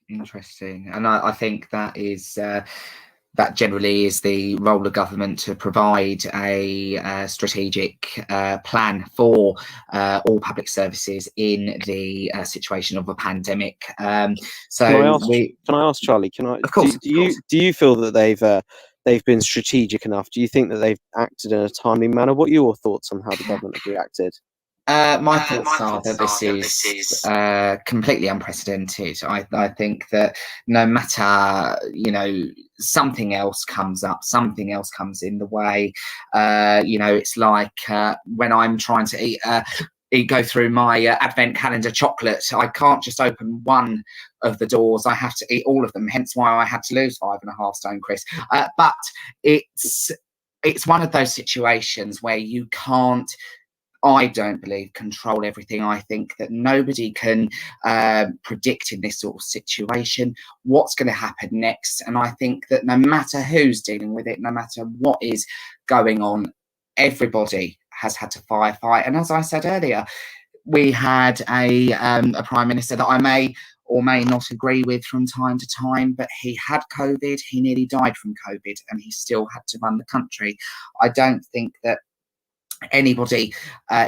B: Interesting. And I think that is that generally is the role of government, to provide a strategic plan for all public services in the situation of a pandemic. So
E: can I ask Charlie?
B: Of course.
E: Do you feel that they've been strategic enough? Do you think that they've acted in a timely manner? What are your thoughts on how the government have reacted?
B: My thoughts are that this is completely unprecedented. I think that no matter, you know, something else comes up, something else comes in the way. You know, it's like when I'm trying to go through my advent calendar chocolate, I can't just open one of the doors. I have to eat all of them. Hence why I had to lose 5.5 stone, Chris. But it's one of those situations where you can't, I don't believe, control everything. I think that nobody can predict in this sort of situation what's going to happen next. And I think that no matter who's dealing with it, no matter what is going on, everybody has had to firefight. And as I said earlier, we had a prime minister that I may or may not agree with from time to time, but he had COVID, he nearly died from COVID, and he still had to run the country. I don't think that anybody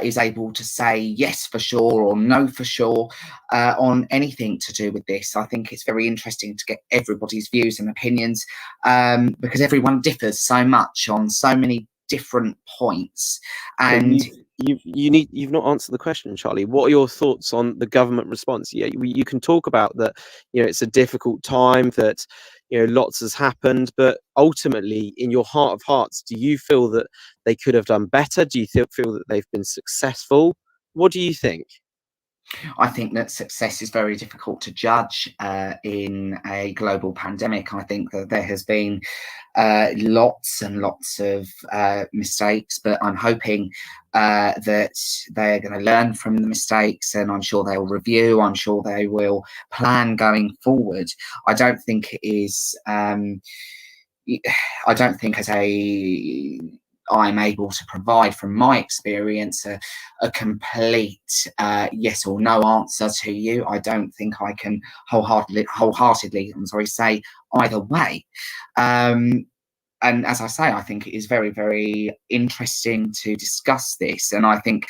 B: is able to say yes for sure or no for sure on anything to do with this. I think it's very interesting to get everybody's views and opinions because everyone differs so much on so many different points. And
E: you've not answered the question, Charlie. What are your thoughts on the government response? Yeah, you can talk about that, you know, it's a difficult time, that, you know, lots has happened, but ultimately, in your heart of hearts, do you feel that they could have done better? Do you feel that they've been successful? What do you think?
B: I think that success is very difficult to judge in a global pandemic. I think that there has been lots and lots of mistakes, but I'm hoping that they're going to learn from the mistakes, and I'm sure they'll review. I'm sure they will plan going forward. I don't think it is. I don't think I'm able to provide, from my experience, a complete yes or no answer to you. I don't think I can wholeheartedly say either way. And as I say, I think it is very, very interesting to discuss this. And I think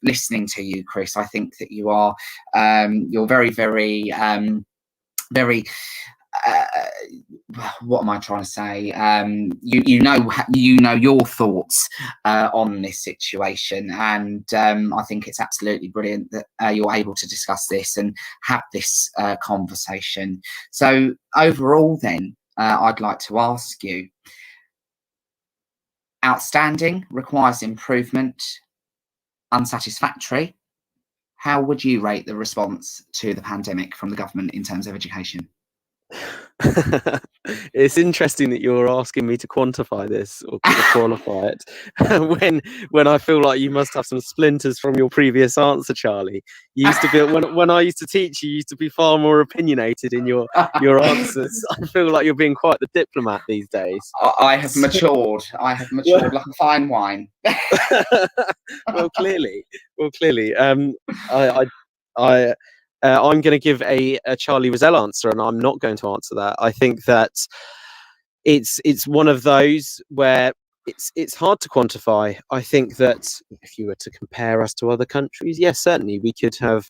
B: listening to you, Chris, I think that you are you're very, very very what am I trying to say? You know your thoughts on this situation, and I think it's absolutely brilliant that you're able to discuss this and have this conversation. So overall, then, I'd like to ask you: outstanding, requires improvement, unsatisfactory. How would you rate the response to the pandemic from the government in terms of education?
E: It's interesting that you're asking me to quantify this or qualify it when I feel like you must have some splinters from your previous answer, Charlie. You used to be when I used to teach, you used to be far more opinionated in your answers. I feel like you're being quite the diplomat these days.
B: I have matured. I have matured like a fine wine.
E: Well, clearly. I'm going to give a Charlie Rozelle answer, and I'm not going to answer that. I think that it's one of those where it's hard to quantify. I think that if you were to compare us to other countries, yes, certainly we could have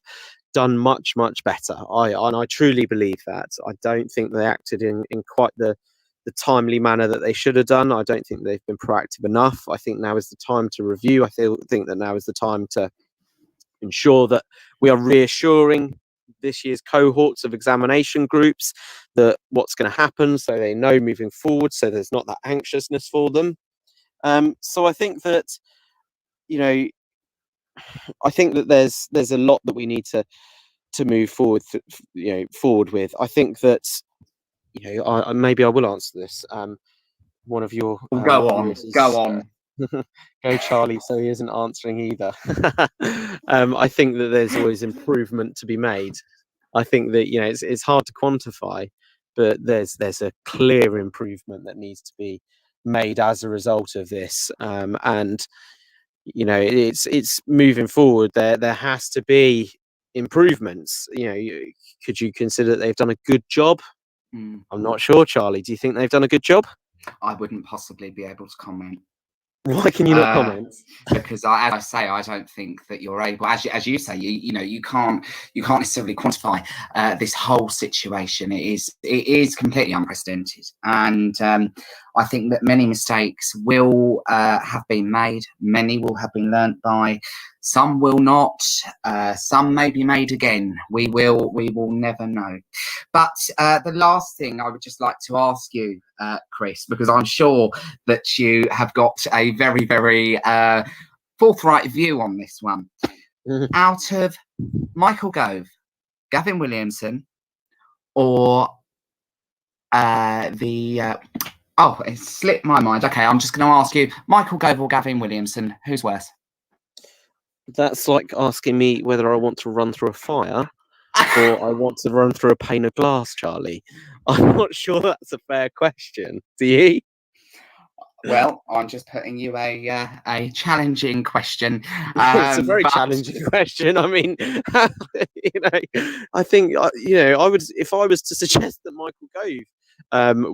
E: done much better. I truly believe that. I don't think they acted in quite the timely manner that they should have done. I don't think they've been proactive enough. I think now is the time to review. I think that now is the time to ensure that we are reassuring this year's cohorts of examination groups that what's going to happen, so they know moving forward, so there's not that anxiousness for them. So I think that, I think that there's a lot that we need to move forward with. I think that maybe I will answer this. One of your
B: go on.
E: Go Charlie, so he isn't answering either. I think that there's always improvement to be made. I think that it's hard to quantify, but there's a clear improvement that needs to be made as a result of this. And it's moving forward. There has to be improvements. Could you consider that they've done a good job? I'm not sure, Charlie. Do you think they've done a good job?
B: I wouldn't possibly be able to comment.
E: Why can you not comment?
B: Because as I say, I don't think that you're able, as you say, you can't necessarily quantify this whole situation. It is completely unprecedented, and I think that many mistakes will have been made. Many will have been learnt by. Some will not. Some may be made again. We will never know. But the last thing I would just like to ask you, Chris, because I'm sure that you have got a very, very forthright view on this one. Out of Michael Gove, Gavin Williamson, or it slipped my mind. Okay, I'm just going to ask you, Michael Gove or Gavin Williamson, who's worse?
E: That's like asking me whether I want to run through a fire or I want to run through a pane of glass, Charlie. I'm not sure that's a fair question. Do you?
B: Well, I'm just putting you a challenging question.
E: It's a very challenging question. I mean, I think I would, if I was to suggest that Michael Gove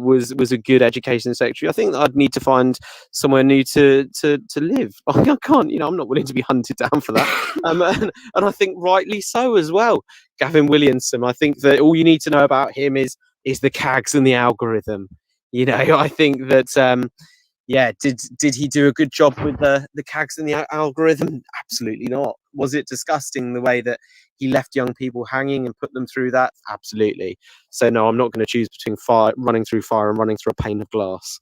E: was a good education secretary, I think that I'd need to find somewhere new to live. I can't, I'm not willing to be hunted down for that. And I think rightly so as well. Gavin Williamson, I think that all you need to know about him is the CAGs and the algorithm. I think that did he do a good job with the CAGs and the algorithm? Absolutely not. Was it disgusting the way that he left young people hanging and put them through that? Absolutely. So no, I'm not going to choose between running through fire and running through a pane of glass.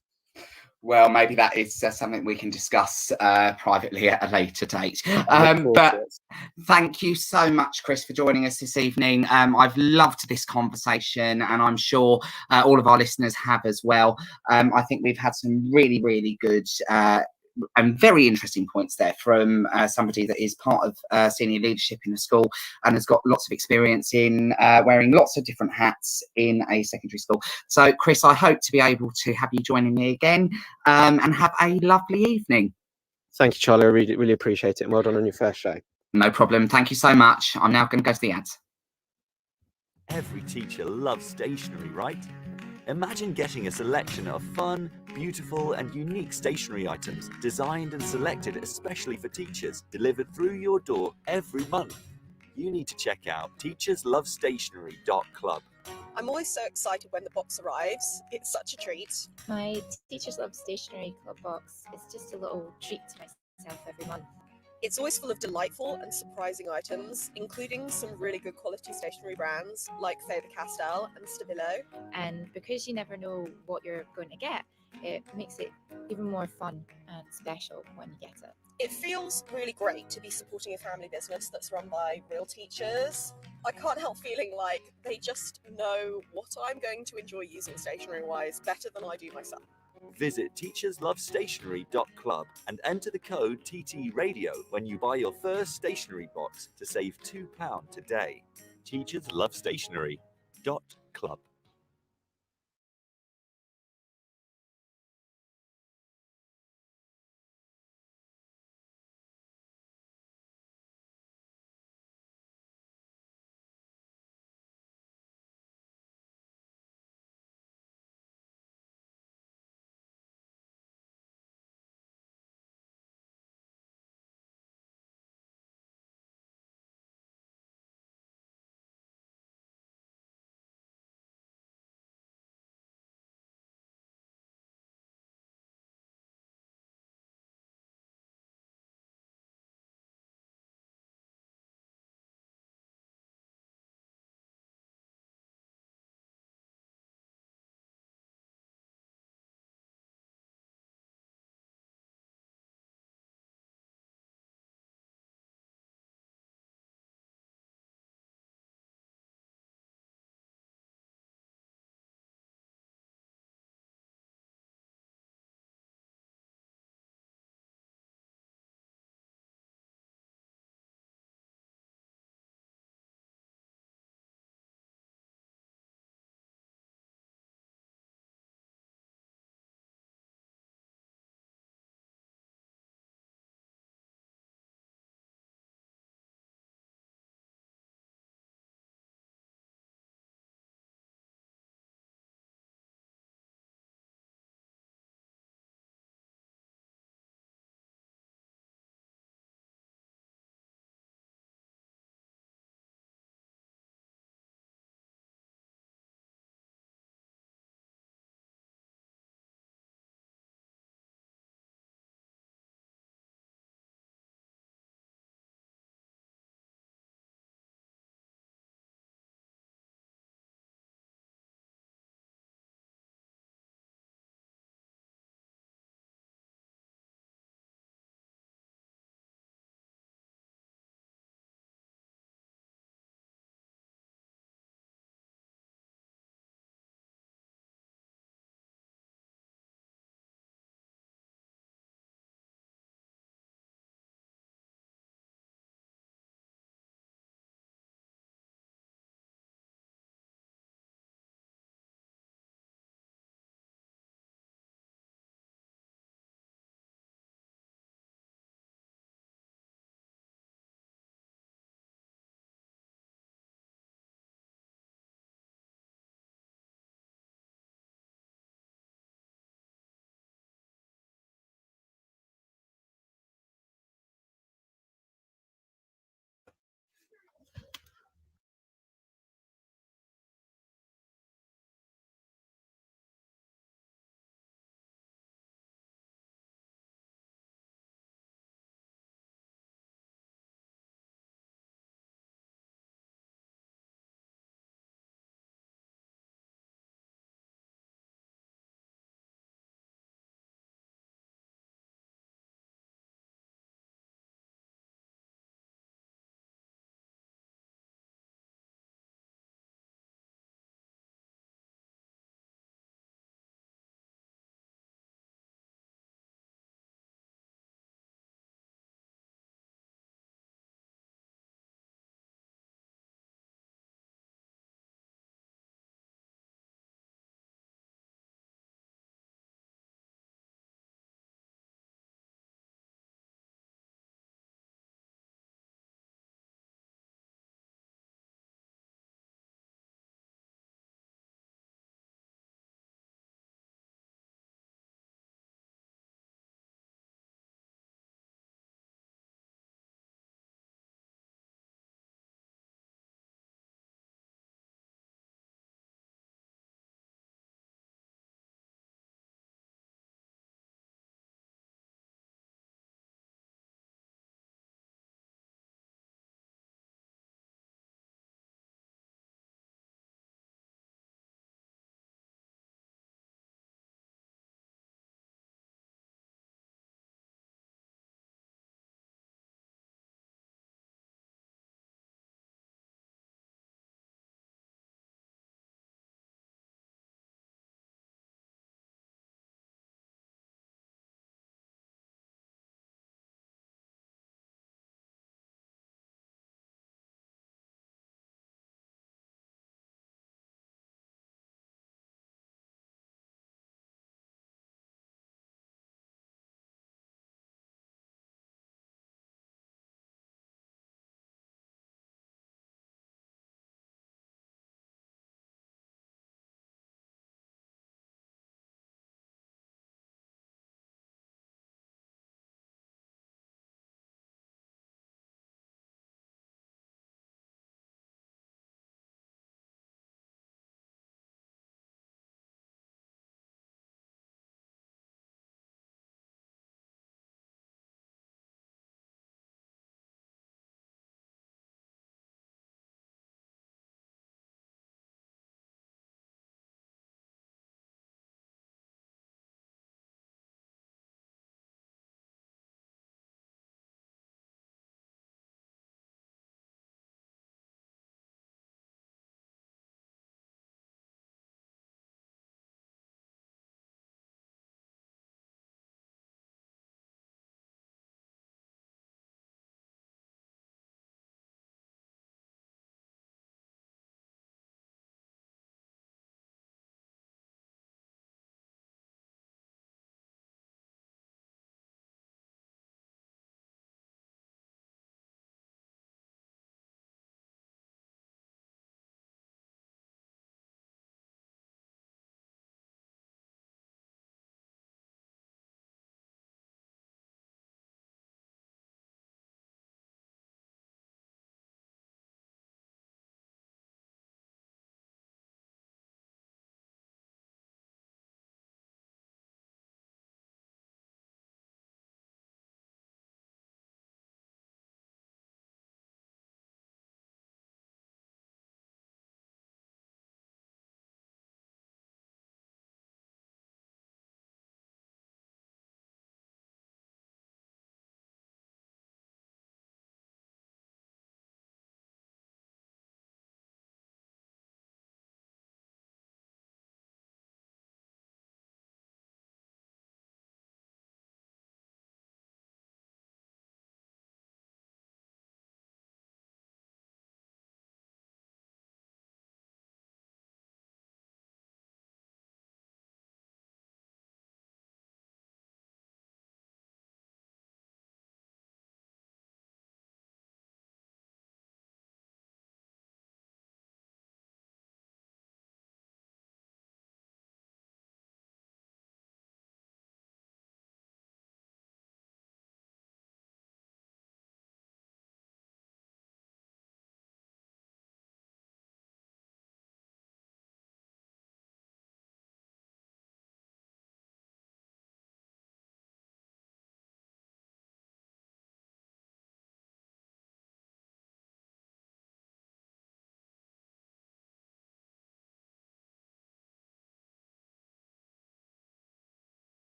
B: Well, maybe that is something we can discuss privately at a later date. But thank you so much, Chris, for joining us this evening. I've loved this conversation, and I'm sure all of our listeners have as well. I think we've had some really, really good and very interesting points there from somebody that is part of senior leadership in the school and has got lots of experience in wearing lots of different hats in a secondary school. So, Chris, I hope to be able to have you joining me again and have a lovely evening.
E: Thank you, Charlie. I really, really appreciate it. And well done on your first show.
B: No problem. Thank you so much. I'm now going to go to the ads.
A: Every teacher loves stationery, right? Imagine getting a selection of fun, beautiful and unique stationery items designed and selected especially for teachers, delivered through your door every month. You need to check out teacherslovestationery.club.
C: I'm always so excited when the box arrives. It's such a treat.
D: My Teachers Love Stationery Club box is just a little treat to myself every month.
C: It's always full of delightful and surprising items, including some really good quality stationery brands like Faber-Castell and Stabilo.
D: And because you never know what you're going to get, it makes it even more fun and special when you get it.
C: It feels really great to be supporting a family business that's run by real teachers. I can't help feeling like they just know what I'm going to enjoy using stationery-wise better than I do myself.
A: Visit teacherslovestationery.club and enter the code TT Radio when you buy your first stationery box to save £2 today. teacherslovestationery.club.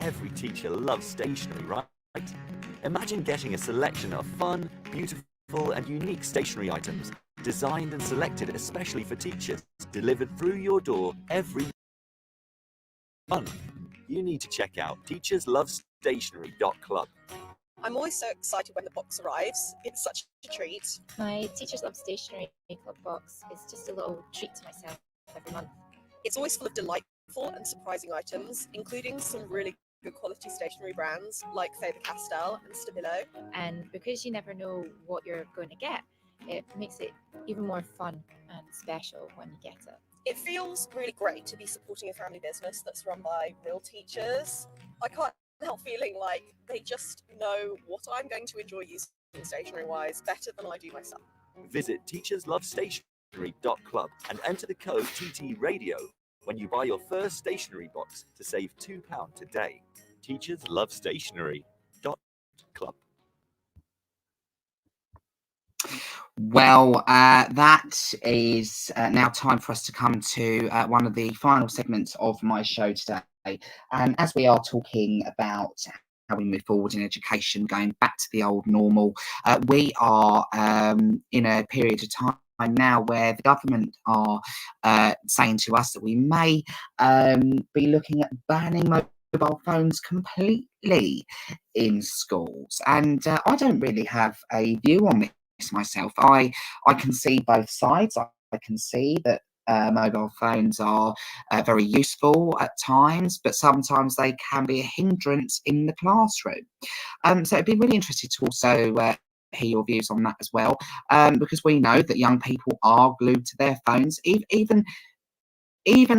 A: Every teacher loves stationery, right? Imagine getting a selection of fun, beautiful, and unique stationery items designed and selected especially for teachers, delivered through your door every month. You need to check out teacherslovestationery.club.
C: I'm always so excited when the box arrives. It's such a treat.
D: My Teachers Love Stationery Club box is just a little treat to myself every month.
C: It's always full of delightful and surprising items, including some really good quality stationery brands like Faber-Castell and Stabilo.
D: And because you never know what you're going to get, it makes it even more fun and special when you get it.
C: It feels really great to be supporting a family business that's run by real teachers. I can't help feeling like they just know what I'm going to enjoy using stationery-wise better than I do myself.
A: Visit teacherslovestationery.club and enter the code TTRadio when you buy your first stationery box to save £2 today. teacherslovestationery.club.
B: Well, that is now time for us to come to one of the final segments of my show today. And as we are talking about how we move forward in education, going back to the old normal, we are in a period of time now where the government are saying to us that we may be looking at banning mobile phones completely in schools. And I don't really have a view on this myself. I can see both sides. I can see that mobile phones are very useful at times, but sometimes they can be a hindrance in the classroom. So it'd be really interesting to also hear your views on that as well, because we know that young people are glued to their phones. Even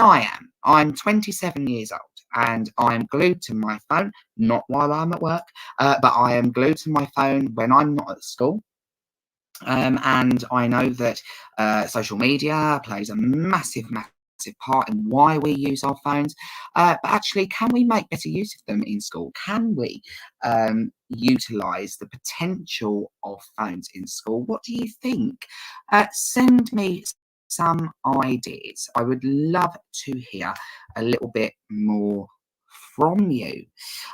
B: I am. I'm 27 years old and I'm glued to my phone, not while I'm at work, but I am glued to my phone when I'm not at school. And I know that social media plays a massive part in why we use our phones. But actually, can we make better use of them in school? Can we utilise the potential of phones in school? What do you think? Send me some ideas. I would love to hear a little bit more from you.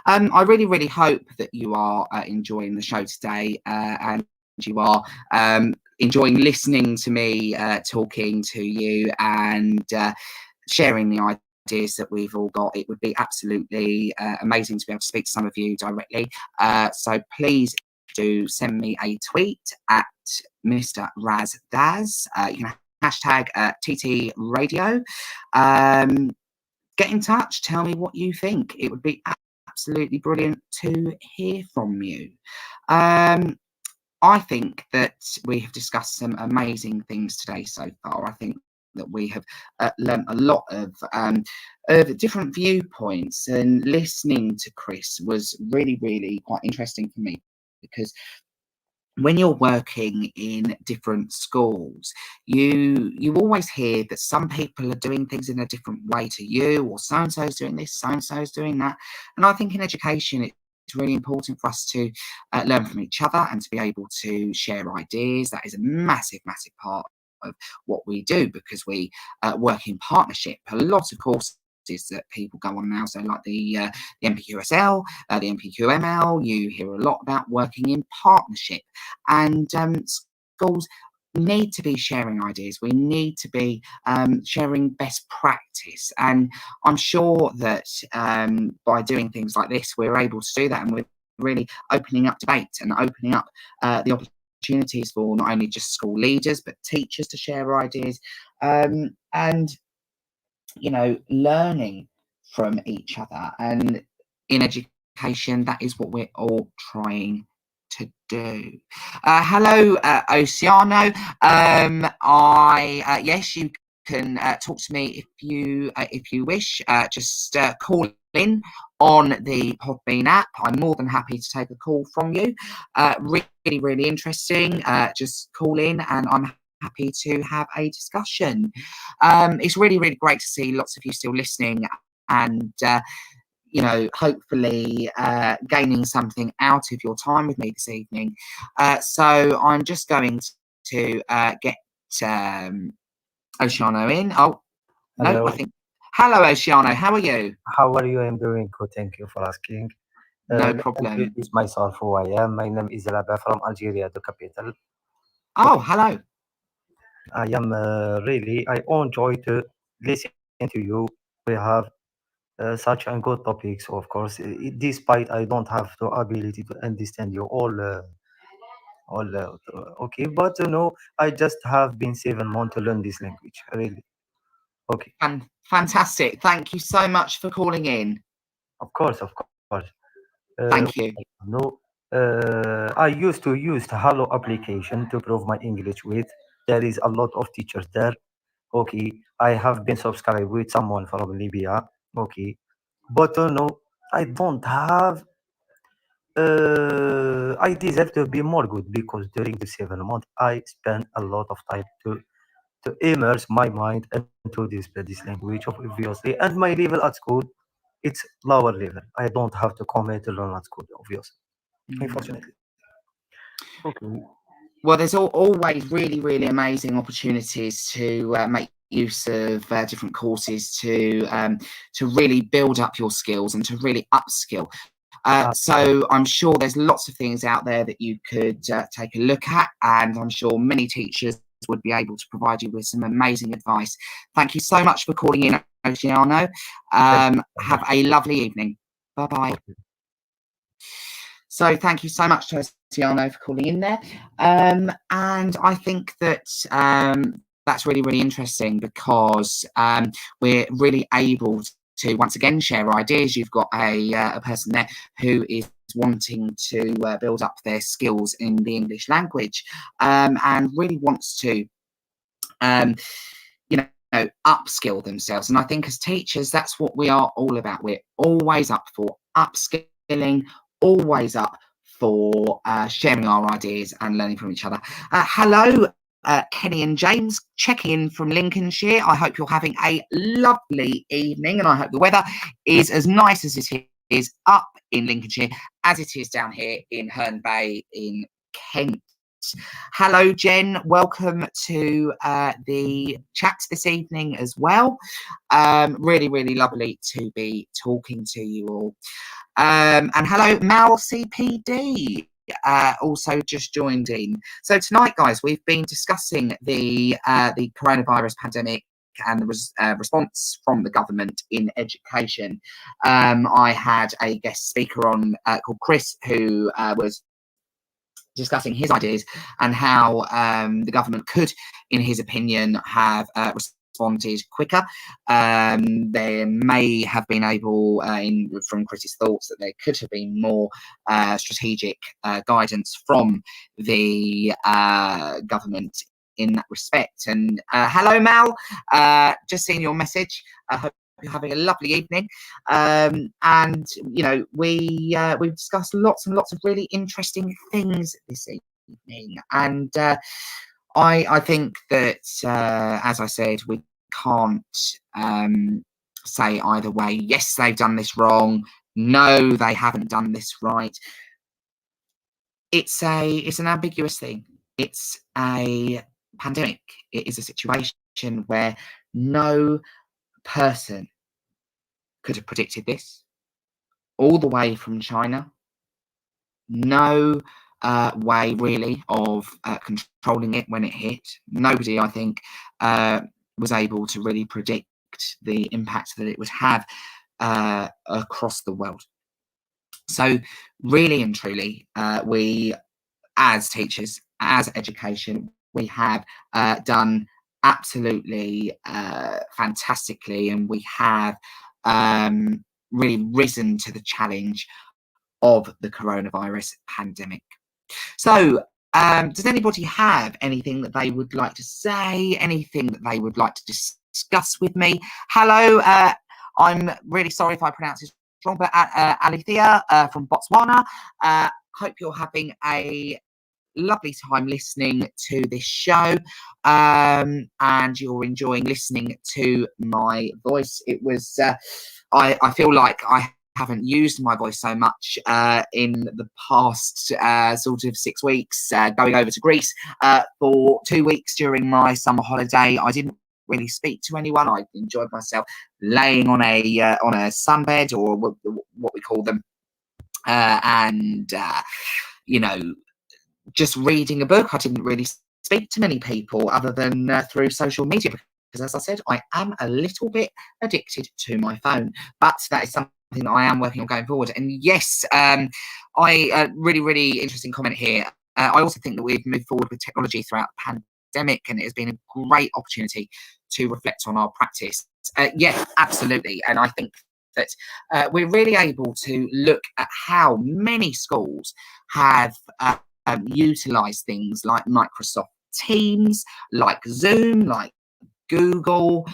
B: I really hope that you are enjoying the show today and you are enjoying listening to me talking to you and sharing the ideas that we've all got. It would be absolutely amazing to be able to speak to some of you directly. So please do send me a tweet at Mr. Razdaz. You can hashtag TT Radio. Get in touch. Tell me what you think. It would be absolutely brilliant to hear from you. I think that we have discussed some amazing things today so far. I think that we have learnt a lot of different viewpoints, and listening to Chris was really quite interesting for me, because when you're working in different schools, you always hear that some people are doing things in a different way to you, or so-and-so's doing this, so-and-so's doing that. And I think in education, it's really important for us to learn from each other and to be able to share ideas. That is a massive part of what we do, because we work in partnership. A lot of courses that people go on now, so like the NPQSL, the NPQML, you hear a lot about working in partnership, and schools need to be sharing ideas. We need to be sharing best practice, and I'm sure that by doing things like this, we're able to do that, and we're really opening up debate and opening up the opportunities for not only just school leaders but teachers to share ideas, and you know, learning from each other. And in education, that is what we're all trying to do. Hello, Oceano. Yes, you can talk to me if you wish. Just call in on the Podbean app. I'm more than happy to take a call from you. Really interesting. Just call in and I'm happy to have a discussion. It's really great to see lots of you still listening, and you know, hopefully gaining something out of your time with me this evening. So I'm just going to get Oceano in. Oh, hello. No, I think. Hello, Oceano. How are you?
G: How are you? I'm doing good. Thank you for asking.
B: No
G: Let me
B: problem.
G: introduce myself who I am. My name is Laba from Algeria, the capital.
B: Oh, hello.
G: I am I enjoy to listen to you. We have such a good topics, of course. Despite I don't have the ability to understand you okay. But I just have been 7 months to learn this language. Really, okay.
B: Fantastic. Thank you so much for calling in.
G: Of course, of course.
B: Thank you.
G: No, I used to use the Hello application to prove my English with. There is a lot of teachers there. Okay, I have been subscribed with someone from Libya. Okay, but no, I don't have. I deserve to be more good because during the 7 months I spent a lot of time to immerse my mind into this language, obviously, and my level at school it's lower level. I don't have to comment to learn at school, obviously. Unfortunately. Okay.
B: Well, there's always really, really amazing opportunities to make use of different courses to really build up your skills and to really upskill. So I'm sure there's lots of things out there that you could take a look at, and I'm sure many teachers would be able to provide you with some amazing advice. Thank you so much for calling in, Oceano. Have a lovely evening. Bye-bye. So thank you so much to Oceano for calling in there. And I think that that's really, really interesting because we're really able to once again share ideas. You've got a person there who is wanting to build up their skills in the English language and really wants to upskill themselves. And I think as teachers, that's what we are all about. We're always up for upskilling, always up for sharing our ideas and learning from each other. Hello, Kenny and James, checking in from Lincolnshire. I hope you're having a lovely evening, and I hope the weather is as nice as it is up in Lincolnshire as it is down here in Herne Bay in Kent. Hello, Jen. Welcome to the chat this evening as well. Really, really lovely to be talking to you all. And hello, Mal CPD. Also just joined in. So tonight, guys, we've been discussing the coronavirus pandemic and the response from the government in education. I had a guest speaker on called Chris, who was discussing his ideas and how the government could, in his opinion, have responded quicker. There may have been able, from Chris's thoughts, that there could have been more strategic guidance from the government in that respect. And hello, Mal. Just seeing your message. I hope you're having a lovely evening. And we've discussed lots and lots of really interesting things this evening. And I think that, as I said, we can't say either way, yes, they've done this wrong, no, they haven't done this right. It's an ambiguous thing. It's a pandemic. It is a situation where no person could have predicted this, all the way from China. No way really of controlling it when it hit. Nobody, I think, was able to really predict the impact that it would have across the world. So really and truly, we as teachers, as education, we have done absolutely fantastically, and we have really risen to the challenge of the coronavirus pandemic. So does anybody have anything that they would like to say, anything that they would like to discuss with me? Hello, I'm really sorry if I pronounce this wrong, but Alethea from Botswana. Hope you're having a lovely time listening to this show, and you're enjoying listening to my voice. It was I feel like I haven't used my voice so much in the past sort of 6 weeks, going over to Greece for 2 weeks during my summer holiday. I didn't really speak to anyone. I enjoyed myself laying on a sunbed, or what we call them, and you know, just reading a book. I didn't really speak to many people other than through social media, because, as I said, I am a little bit addicted to my phone. But that is something that I am working on going forward. And yes, really interesting comment here. I also think that we've moved forward with technology throughout the pandemic, and it has been a great opportunity to reflect on our practice. Yeah, absolutely. And I think that we're really able to look at how many schools have utilised things like Microsoft Teams, like Zoom, like Google,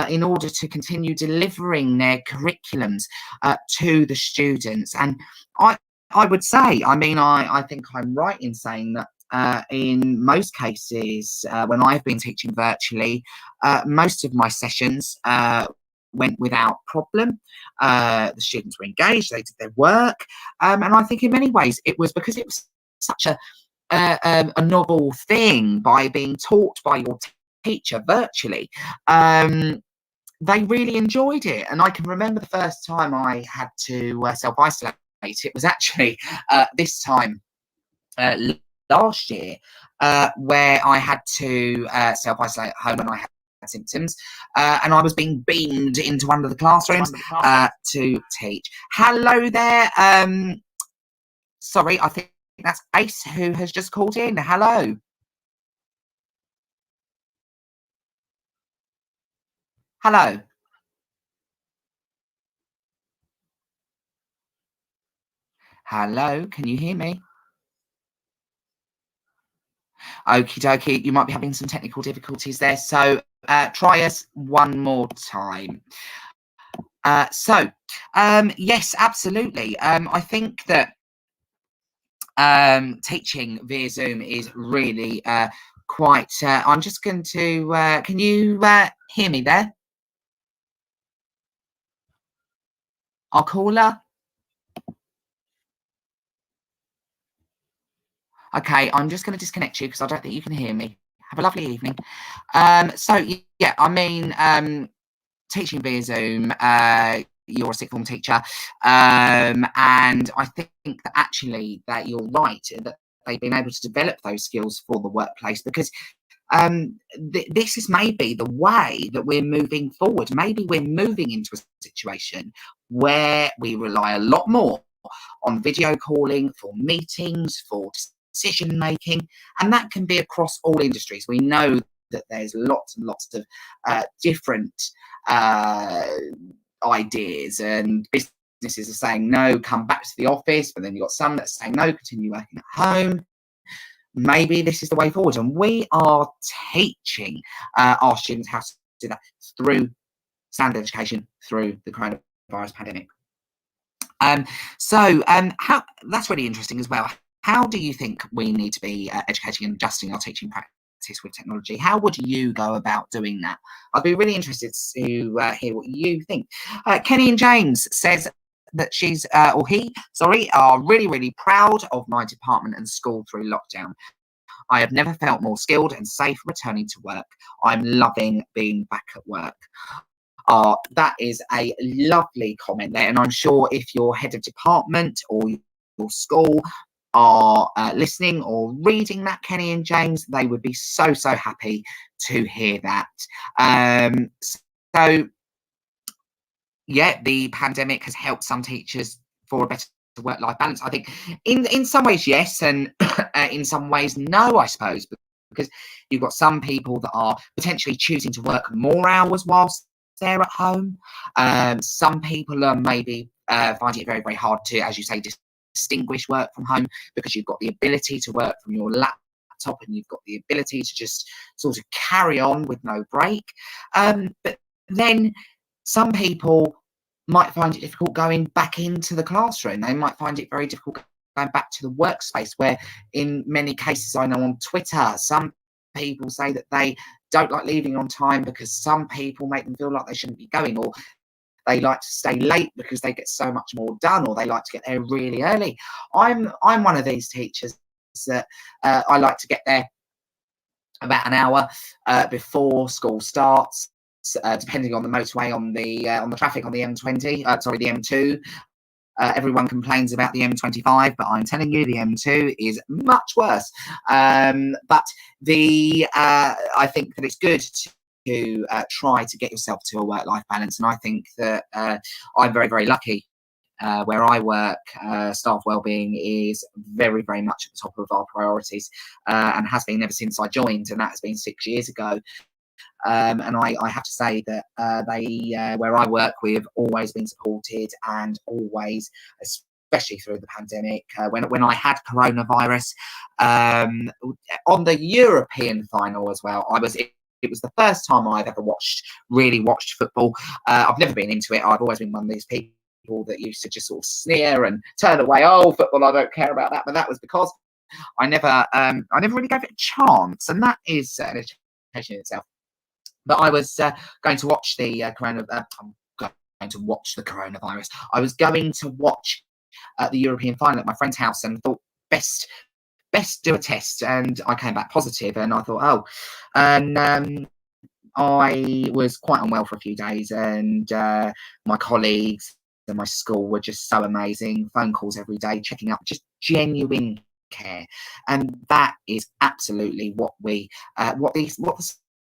B: in order to continue delivering their curriculums to the students. And I would say, I mean, I think I'm right in saying that in most cases, when I've been teaching virtually, most of my sessions went without problem. The students were engaged, they did their work, and I think in many ways it was because it was such a novel thing, by being taught by your teacher virtually. They really enjoyed it, and I can remember the first time I had to self-isolate. It was actually this time last year, where I had to self-isolate at home when I had symptoms, and I was being beamed into one of the classrooms to teach. Hello there. Sorry, I think that's Ace who has just called in. Hello. Hello. Hello, can you hear me? Okie dokie, you might be having some technical difficulties there, so try us one more time. Yes, absolutely. I think that teaching via Zoom is really quite... I'm just going to... can you hear me there? Our caller? Okay, I'm just going to disconnect you because I don't think you can hear me. Have a lovely evening. So, yeah, I mean, teaching via Zoom, you're a sixth form teacher, and I think that actually that you're right, that they've been able to develop those skills for the workplace, because this is maybe the way that we're moving forward. Maybe we're moving into a situation where we rely a lot more on video calling for meetings, for decision making, and that can be across all industries. We know that there's lots and lots of different ideas, and businesses are saying no, come back to the office, but then you've got some that are saying no, continue working at home. Maybe this is the way forward, and we are teaching our students how to do that through standard education, through the coronavirus pandemic. How that's really interesting as well. How do you think we need to be educating and adjusting our teaching practice with technology? How would you go about doing that? I'd be really interested to hear what you think. Kenny and James says that she's, or he, sorry, are really proud of my department and school through lockdown. I have never felt more skilled and safe returning to work. I'm loving being back at work. That is a lovely comment there, and I'm sure if your head of department or your school are listening or reading that, Kenny and James, they would be so happy to hear that. So yeah, the pandemic has helped some teachers for a better work-life balance. I think in some ways yes, and in some ways no, I suppose, because you've got some people that are potentially choosing to work more hours whilst they're at home. Some people are maybe finding it very hard to, as you say, distinguish work from home, because you've got the ability to work from your laptop and you've got the ability to just sort of carry on with no break. But then some people might find it difficult going back into the classroom. They might find it very difficult going back to the workspace, where in many cases, I know on Twitter, some people say that they don't like leaving on time because some people make them feel like they shouldn't be going, or they like to stay late because they get so much more done, or they like to get there really early. I'm one of these teachers that I like to get there about an hour before school starts, depending on the motorway, on the traffic on the M20, sorry, the M2. Everyone complains about the M25, but I'm telling you, the M2 is much worse. But I think that it's good to try to get yourself to a work-life balance, and I think that I'm very, very lucky. Where I work, staff wellbeing is very, very much at the top of our priorities, and has been ever since I joined, and that has been 6 years ago. And I have to say that where I work, we've always been supported, and always, especially through the pandemic, when I had coronavirus, on the European final as well, it was the first time I've ever really watched football. I've never been into it. I've always been one of these people that used to just sort of sneer and turn away. Oh, football, I don't care about that. But that was because I never really gave it a chance, and that is an education in itself. But I was going to watch the coronavirus. I was going to watch the European final at my friend's house, and thought best do a test, and I came back positive, and I thought, oh, and I was quite unwell for a few days, and my colleagues and my school were just so amazing. Phone calls every day, checking up, just genuine care, and that is absolutely what the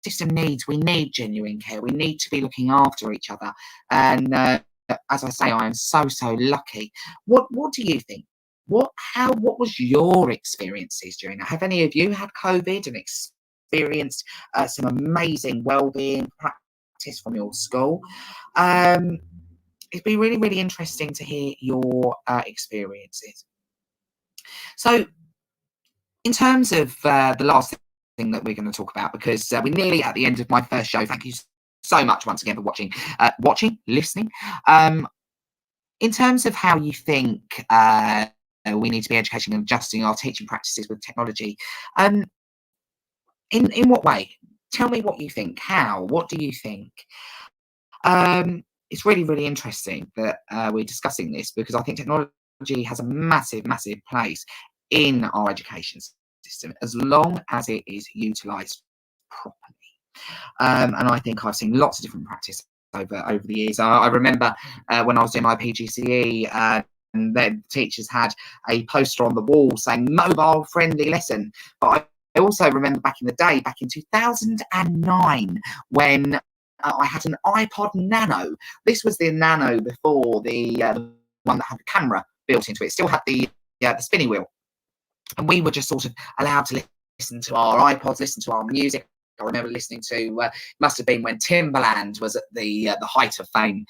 B: system needs. We need genuine care. We need to be looking after each other, and as I say, I am so lucky. What do you think? What was your experiences during that? Have any of you had COVID and experienced some amazing wellbeing practice from your school? It'd be really, really interesting to hear your experiences. So, in terms of the last thing that we're going to talk about, because we're nearly at the end of my first show. Thank you so much once again for listening. In terms of how you think we need to be educating and adjusting our teaching practices with technology, in what way? Tell me what you think. How? What do you think? It's really, really interesting that we're discussing this, because I think technology has a massive, massive place in our education system, as long as it is utilised properly. And I think I've seen lots of different practice over the years. I remember when I was doing my PGCE, and then teachers had a poster on the wall saying mobile friendly lesson. But I also remember back in the day, back in 2009, when I had an iPod Nano. This was the Nano before the one that had the camera built into it. It still had the spinning wheel. And we were just sort of allowed to listen to our iPods, listen to our music. I remember listening to, must have been when Timbaland was at the height of fame.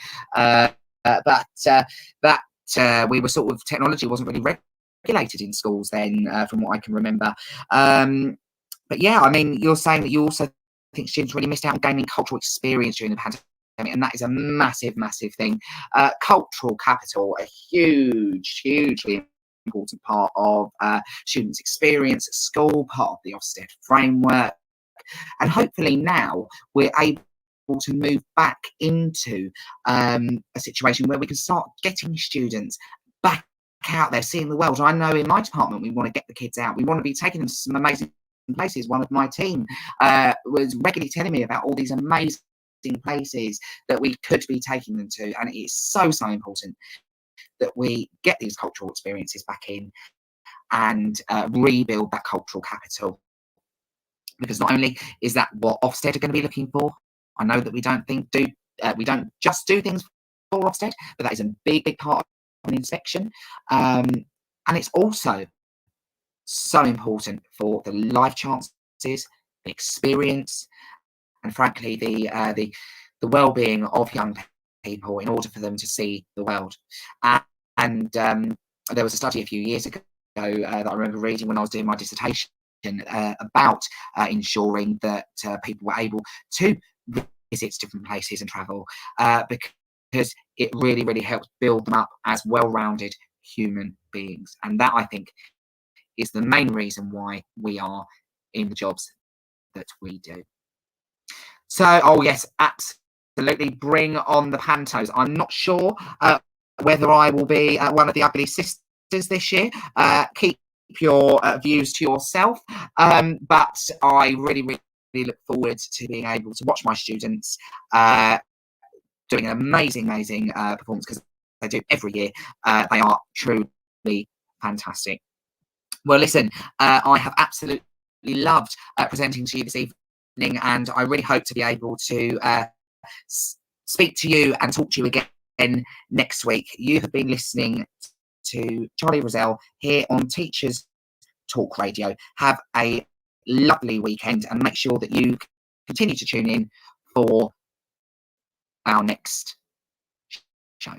B: We were sort of, technology wasn't really regulated in schools then, from what I can remember. But yeah, I mean, you're saying that you also think students really missed out on gaining cultural experience during the pandemic, and that is a massive, massive thing. Cultural capital, a hugely important part of students' experience at school, part of the Ofsted framework. And hopefully now we're able to move back into a situation where we can start getting students back out there, seeing the world. I know in my department, we want to get the kids out. We want to be taking them to some amazing places. One of my team was regularly telling me about all these amazing places that we could be taking them to. And it is so important that we get these cultural experiences back in and rebuild that cultural capital. Because not only is that what Ofsted are going to be looking for, I know that we don't just do things for Ofsted, but that is a big part of an inspection. And it's also so important for the life chances, the experience, and frankly, the well-being of young people in order for them to see the world. And there was a study a few years ago that I remember reading when I was doing my dissertation about ensuring that people were able to visit different places and travel, because it really helps build them up as well-rounded human beings. And that, I think, is the main reason why we are in the jobs that we do. So, oh yes, absolutely, bring on the pantos. I'm not sure whether I will be one of the ugly sisters this year. Keep your views to yourself, but I really, really look forward to being able to watch my students doing an amazing performance, because they do every year. They are truly fantastic. Well, listen, I have absolutely loved presenting to you this evening, and I really hope to be able to speak to you and talk to you again next week. You have been listening to Charlie Rozelle here on Teachers Talk Radio. Have a lovely weekend, and make sure that you continue to tune in for our next show.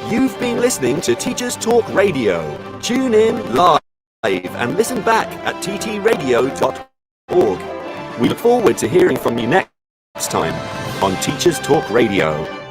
A: You've been listening to Teachers Talk Radio. Tune in live and listen back at ttradio.org. We look forward to hearing from you next time on Teachers Talk Radio.